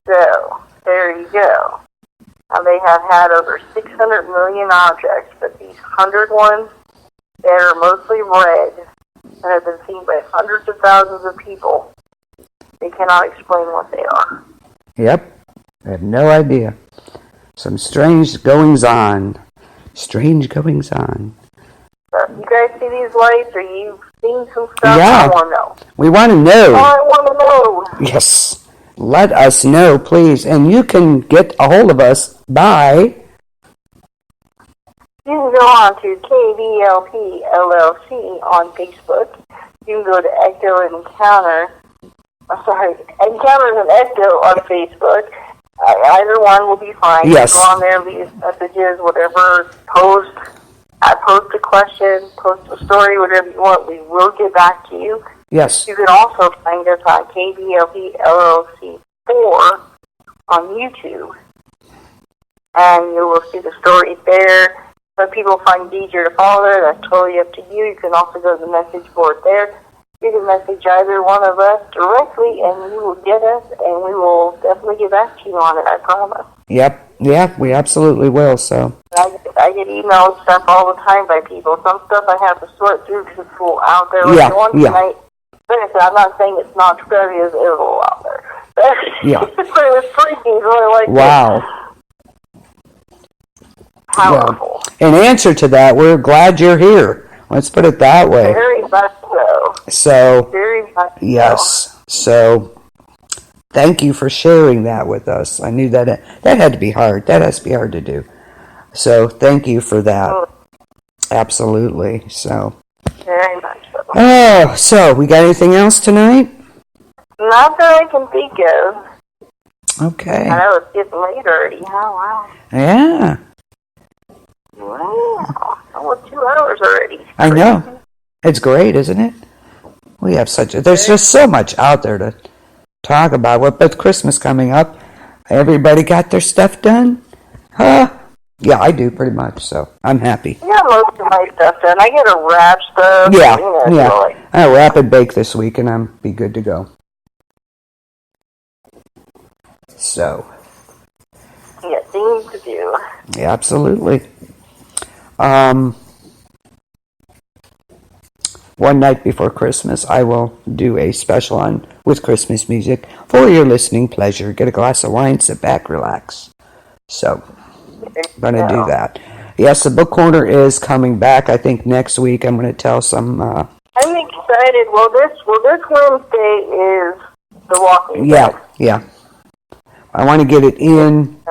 So, there you go. Now they have had over 600 million objects, but these 100 ones that are mostly red and have been seen by hundreds of thousands of people, they cannot explain what they are. Yep. I have no idea. Some strange goings-on. Strange goings-on. So, you guys see these lights? Are you seeing some stuff? Yeah. I want to know. We want to know. I want to know. Yes. Let us know, please. And you can get a hold of us by... You can go on to KBLP LLC on Facebook. You can go to Ecto and Encounters and Ecto on Facebook. Either one will be fine. Yes. Go on there, leave messages, whatever, post. I post a question, post a story, whatever you want. We will get back to you. Yes. You can also find us on KBLP LLC 4 on YouTube. And you will see the stories there. Some people find it easier to follow there. That's totally up to you. You can also go to the message board there. You can message either one of us directly, and you will get us, and we will definitely get back to you on it, I promise. Yep. Yeah, we absolutely will, so. I get email stuff all the time by people. Some stuff I have to sort through because it's out there. Yeah, Tonight, Like I said, I'm not saying it's not scrubby, it's a little out there. Yeah. But it was freaky, really like wow. Powerful. Yeah. In answer to that, we're glad you're here. Let's put it that way. Very much so. So, very much yes. So, thank you for sharing that with us. I knew that had to be hard. That has to be hard to do. So, thank you for that. Absolutely. So. Very much so. Oh, so we got anything else tonight? Not that I can think of. Okay. I know it's getting late already. Oh, wow. Yeah. Wow. Almost 2 hours already. I know. It's great, isn't it? We have there's just so much out there to talk about. With Christmas coming up, everybody got their stuff done? Huh? Yeah, I do pretty much, so I'm happy. I got most of my stuff done. I get to wrap stuff. Yeah, yeah. So I wrap and bake this week, and I'm be good to go. So. Yeah, things to do. Yeah, absolutely. One night before Christmas, I will do a special on with Christmas music for your listening pleasure. Get a glass of wine, sit back, relax. So, I'm going to do that. Yes, the book corner is coming back. I think next week I'm going to tell some. I'm excited. Well, this Wednesday is the walking. Yeah. I want to get it in.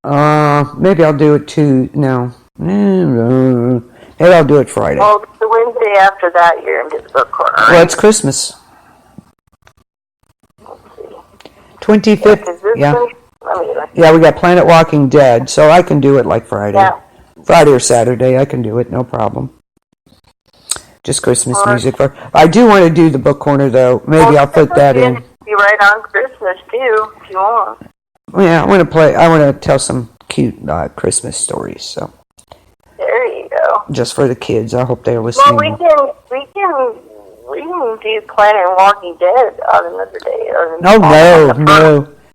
Maybe I'll do it no. Maybe I'll do it Friday. Well, the Wednesday after that, you're going to get the book corner. Right? Well, it's Christmas. 25th. Yeah. Yeah, we got Planet Walking Dead, so I can do it like Friday. Yeah. Friday or Saturday, I can do it, no problem. Just Christmas music. I do want to do the book corner, though. Maybe I'll put that in. Be right on Christmas, too, if you want. Yeah, I want to tell some cute Christmas stories, so. There you go. Just for the kids. I hope they're listening. Well, we can do Planet Walking Dead on another day.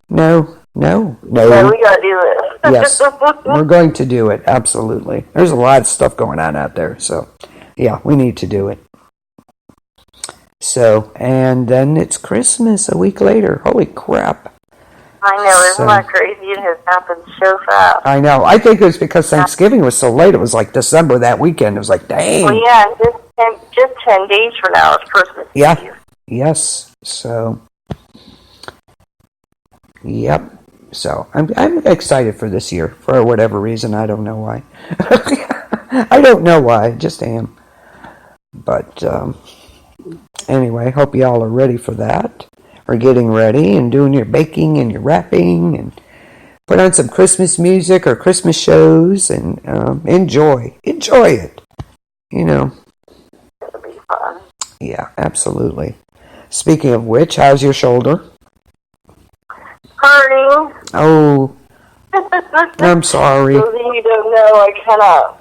No. Yeah, we gotta do it. Yes, we're going to do it. Absolutely. There's a lot of stuff going on out there, so yeah, we need to do it. So, and then it's Christmas a week later. Holy crap. I know, isn't that crazy? It has happened so fast. I know. I think it was because Thanksgiving was so late. It was like December that weekend. It was like, dang. Well, yeah, just 10 days from now is Christmas. Yeah. Eve. Yes. So, yep. So, I'm excited for this year for whatever reason. I don't know why. I don't know why. I just am. But, anyway, hope y'all are ready for that. Or getting ready and doing your baking and your wrapping and put on some Christmas music or Christmas shows and enjoy it. You know. It'll be fun. Yeah, absolutely. Speaking of which, how's your shoulder? Hurting. Oh, I'm sorry. Those of you don't know, I kind of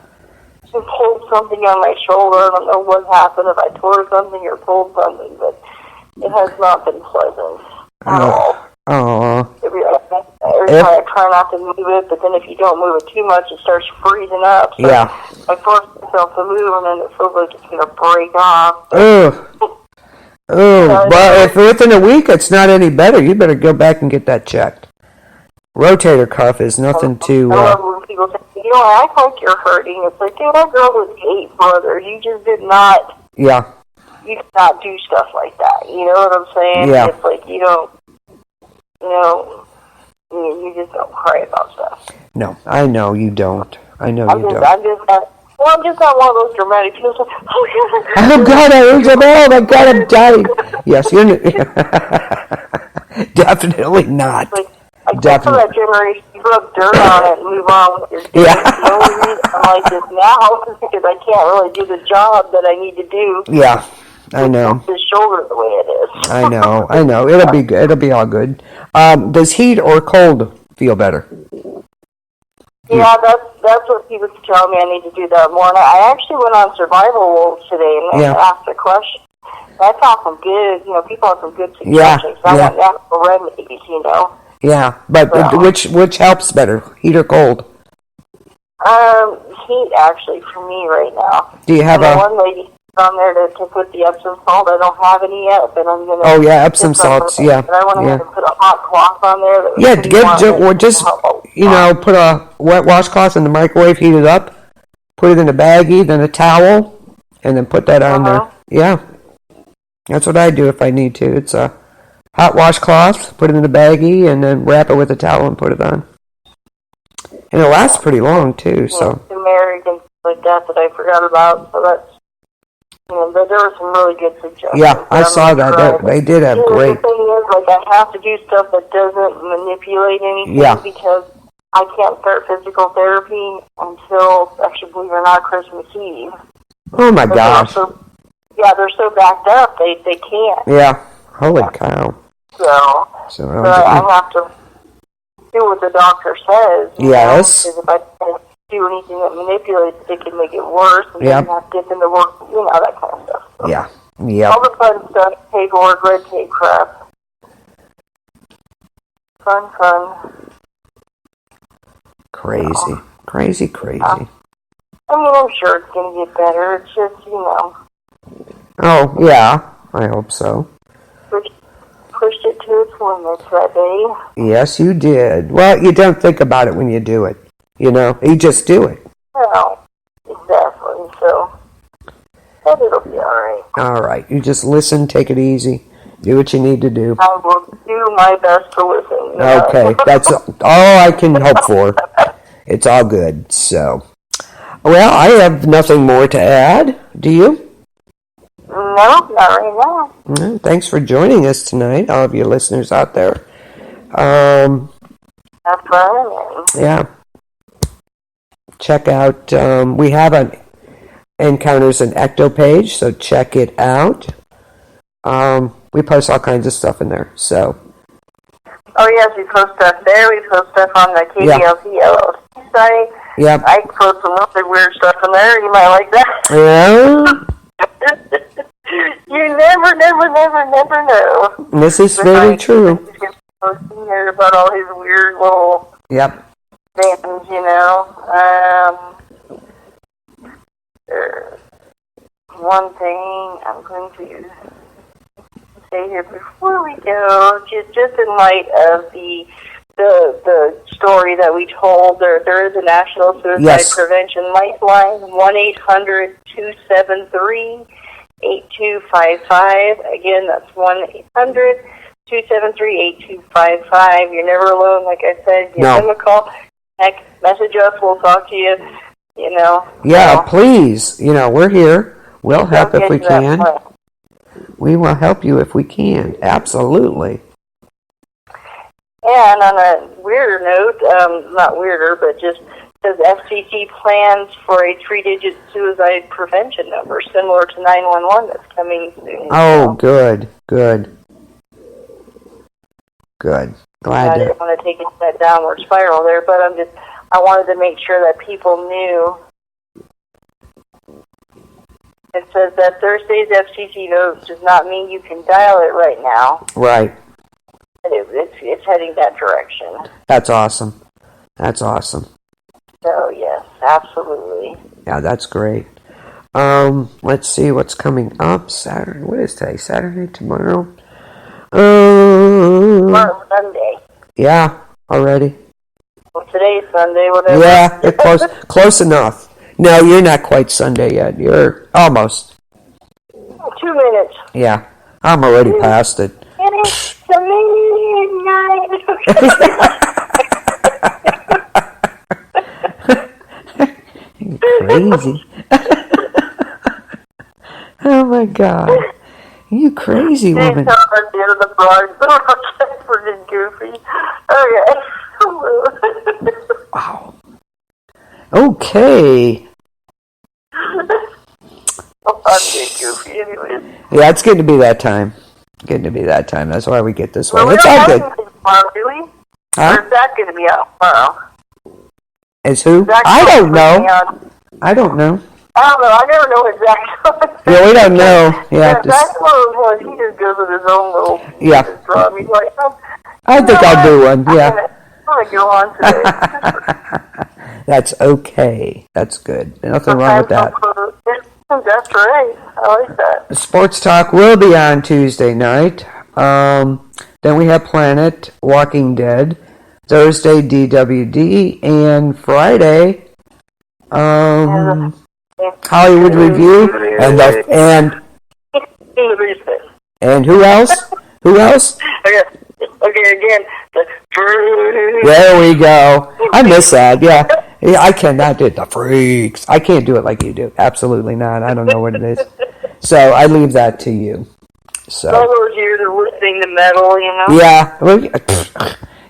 pulled something on my shoulder. I don't know what happened, if I tore something or pulled something, but it has not been pleasant at all. Every time I try not to move it, but then if you don't move it too much, it starts freezing up. So yeah. I force myself to move, and then it feels like it's going to break off. But if within a week it's not any better, you better go back and get that checked. Rotator cuff is nothing to... I love when people say, you don't act like you're hurting. It's like, dude, that girl was 8 brothers. You just did not... Yeah. You did not do stuff like that. You know what I'm saying? Yeah. It's like you don't... You just don't cry about stuff. No, I know you don't. I'm just not one of those dramatic people. Like, oh God, I heard you. Oh my God, I'm dying. Yes, you're definitely not. Like, I guess for that generation, you rub dirt on it and move on with your day. Yeah. The only reason I'm like this now is because I can't really do the job that I need to do. Yeah, I know. The shoulder the way it is. I know. It'll be good. It'll be all good. Does heat or cold feel better? Yeah, that's what people tell me I need to do that more. And I actually went on Survival Wolves today and asked a question. I found some good, people have some good suggestions. I want natural remedies, Yeah, but which helps better, heat or cold? Heat actually for me right now. Do you have one lady on there to put the Epsom salt. I don't have any yet, but I'm gonna. Oh yeah, Epsom salts. Yeah. And I want to put a hot cloth on there. That just put a wet washcloth in the microwave, heat it up, put it in a baggie, then a towel, and then put that on there. Yeah, that's what I do if I need to. It's a hot washcloth, put it in a baggie, and then wrap it with a towel and put it on. And it lasts pretty long too. So. Turmeric and like that I forgot about. So that's. But there were some really good suggestions. Yeah, I saw that. They did have great. The thing is, I have to do stuff that doesn't manipulate anything because I can't start physical therapy until, actually, believe it or not, Christmas Eve. Oh my gosh. They're so backed up, they can't. Yeah, holy cow. So I have to do what the doctor says. Yes. Because if I can't do anything that manipulates it, can make it worse. And then you have to dip in the work, that kind of stuff. So. Yeah. Yeah. All the fun stuff, paperwork, red tape crap. Fun. Crazy. Crazy. I'm sure it's going to get better. It's just, Oh, yeah. I hope so. Pushed it to its limits that day. Yes, you did. Well, you don't think about it when you do it. You just do it. Well, exactly. So, but it'll be all right. All right. You just listen, take it easy, do what you need to do. I will do my best to listen. Okay. That's all I can hope for. It's all good. So, well, I have nothing more to add. Do you? No, not right now. Thanks for joining us tonight, all of you listeners out there. Have fun. Yeah. Check out, we have an Encounters an Ecto page, so check it out. We post all kinds of stuff in there, so. Oh, yes, we post stuff there. We post stuff on the KBLC LLC site. Yeah. I post some really weird stuff in there. You might like that. Yeah. You never know. This is very true. Posting there about all his weird little things, one thing I'm going to say here before we go, just in light of the story that we told, there is a National Suicide Prevention Lifeline, 1-800-273-8255. Again, that's 1-800-273-8255. You're never alone, like I said. Give them a call. Heck, message us. We'll talk to you. Yeah, please. We're here. We'll help if we can. We will help you if we can. Absolutely. And on a weirder note, not weirder, but just says FCC plans for a 3-digit suicide prevention number similar to 911 that's coming soon. Oh, good. Glad I didn't want to take it to that downward spiral there, but I wanted to make sure that people knew. It says that Thursday's FCC vote does not mean you can dial it right now. Right. It's heading that direction. That's awesome. So, yes, absolutely. Yeah, that's great. Let's see what's coming up. Saturday. What is today? Saturday? Tomorrow? Tomorrow's Sunday. Yeah, already. Well, today's Sunday, whatever. Yeah, you're close enough. No, you're not quite Sunday yet. You're almost. 2 minutes. Yeah, I'm already past it. It's the Crazy. Oh my God. You crazy woman. Wow. Okay. Yeah, it's getting to be that time. That's why we get this way. It's all good. Really? Huh? Or is that going to be out tomorrow? Is who? I don't know. I don't know. I never know exactly. Yeah, we don't know. Yeah, that's one of those ones. He just goes with his own little drum. He's like, I think I'll do one. Yeah. I'm going to go on today. That's okay. That's good. Nothing wrong with that. That's right. I like that. Sports Talk will be on Tuesday night. Then we have Planet, Walking Dead, Thursday, DWD, and Friday, Hollywood Review, and who else? Who else? Okay, again. There we go. I miss that. Yeah, I cannot do it. The Freaks. I can't do it like you do. Absolutely not. I don't know what it is. So I leave that to you. So. All those years of listening to metal, you know? Yeah. Well,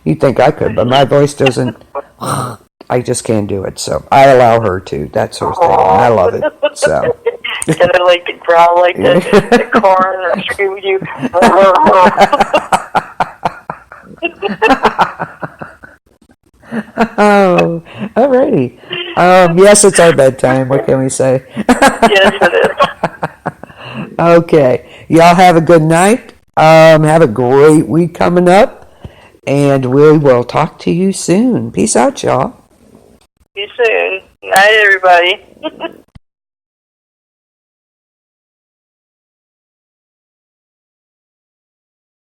you'd think I could, but my voice doesn't. I just can't do it. So I allow her to. That's her thing. I love it. So. Can I like to growl like the corn or scream at you? Oh, alrighty. Yes, it's our bedtime. What can we say? Yes, it is. Okay. Y'all have a good night. Have a great week coming up. And we will talk to you soon. Peace out, y'all. See you soon. Night, everybody.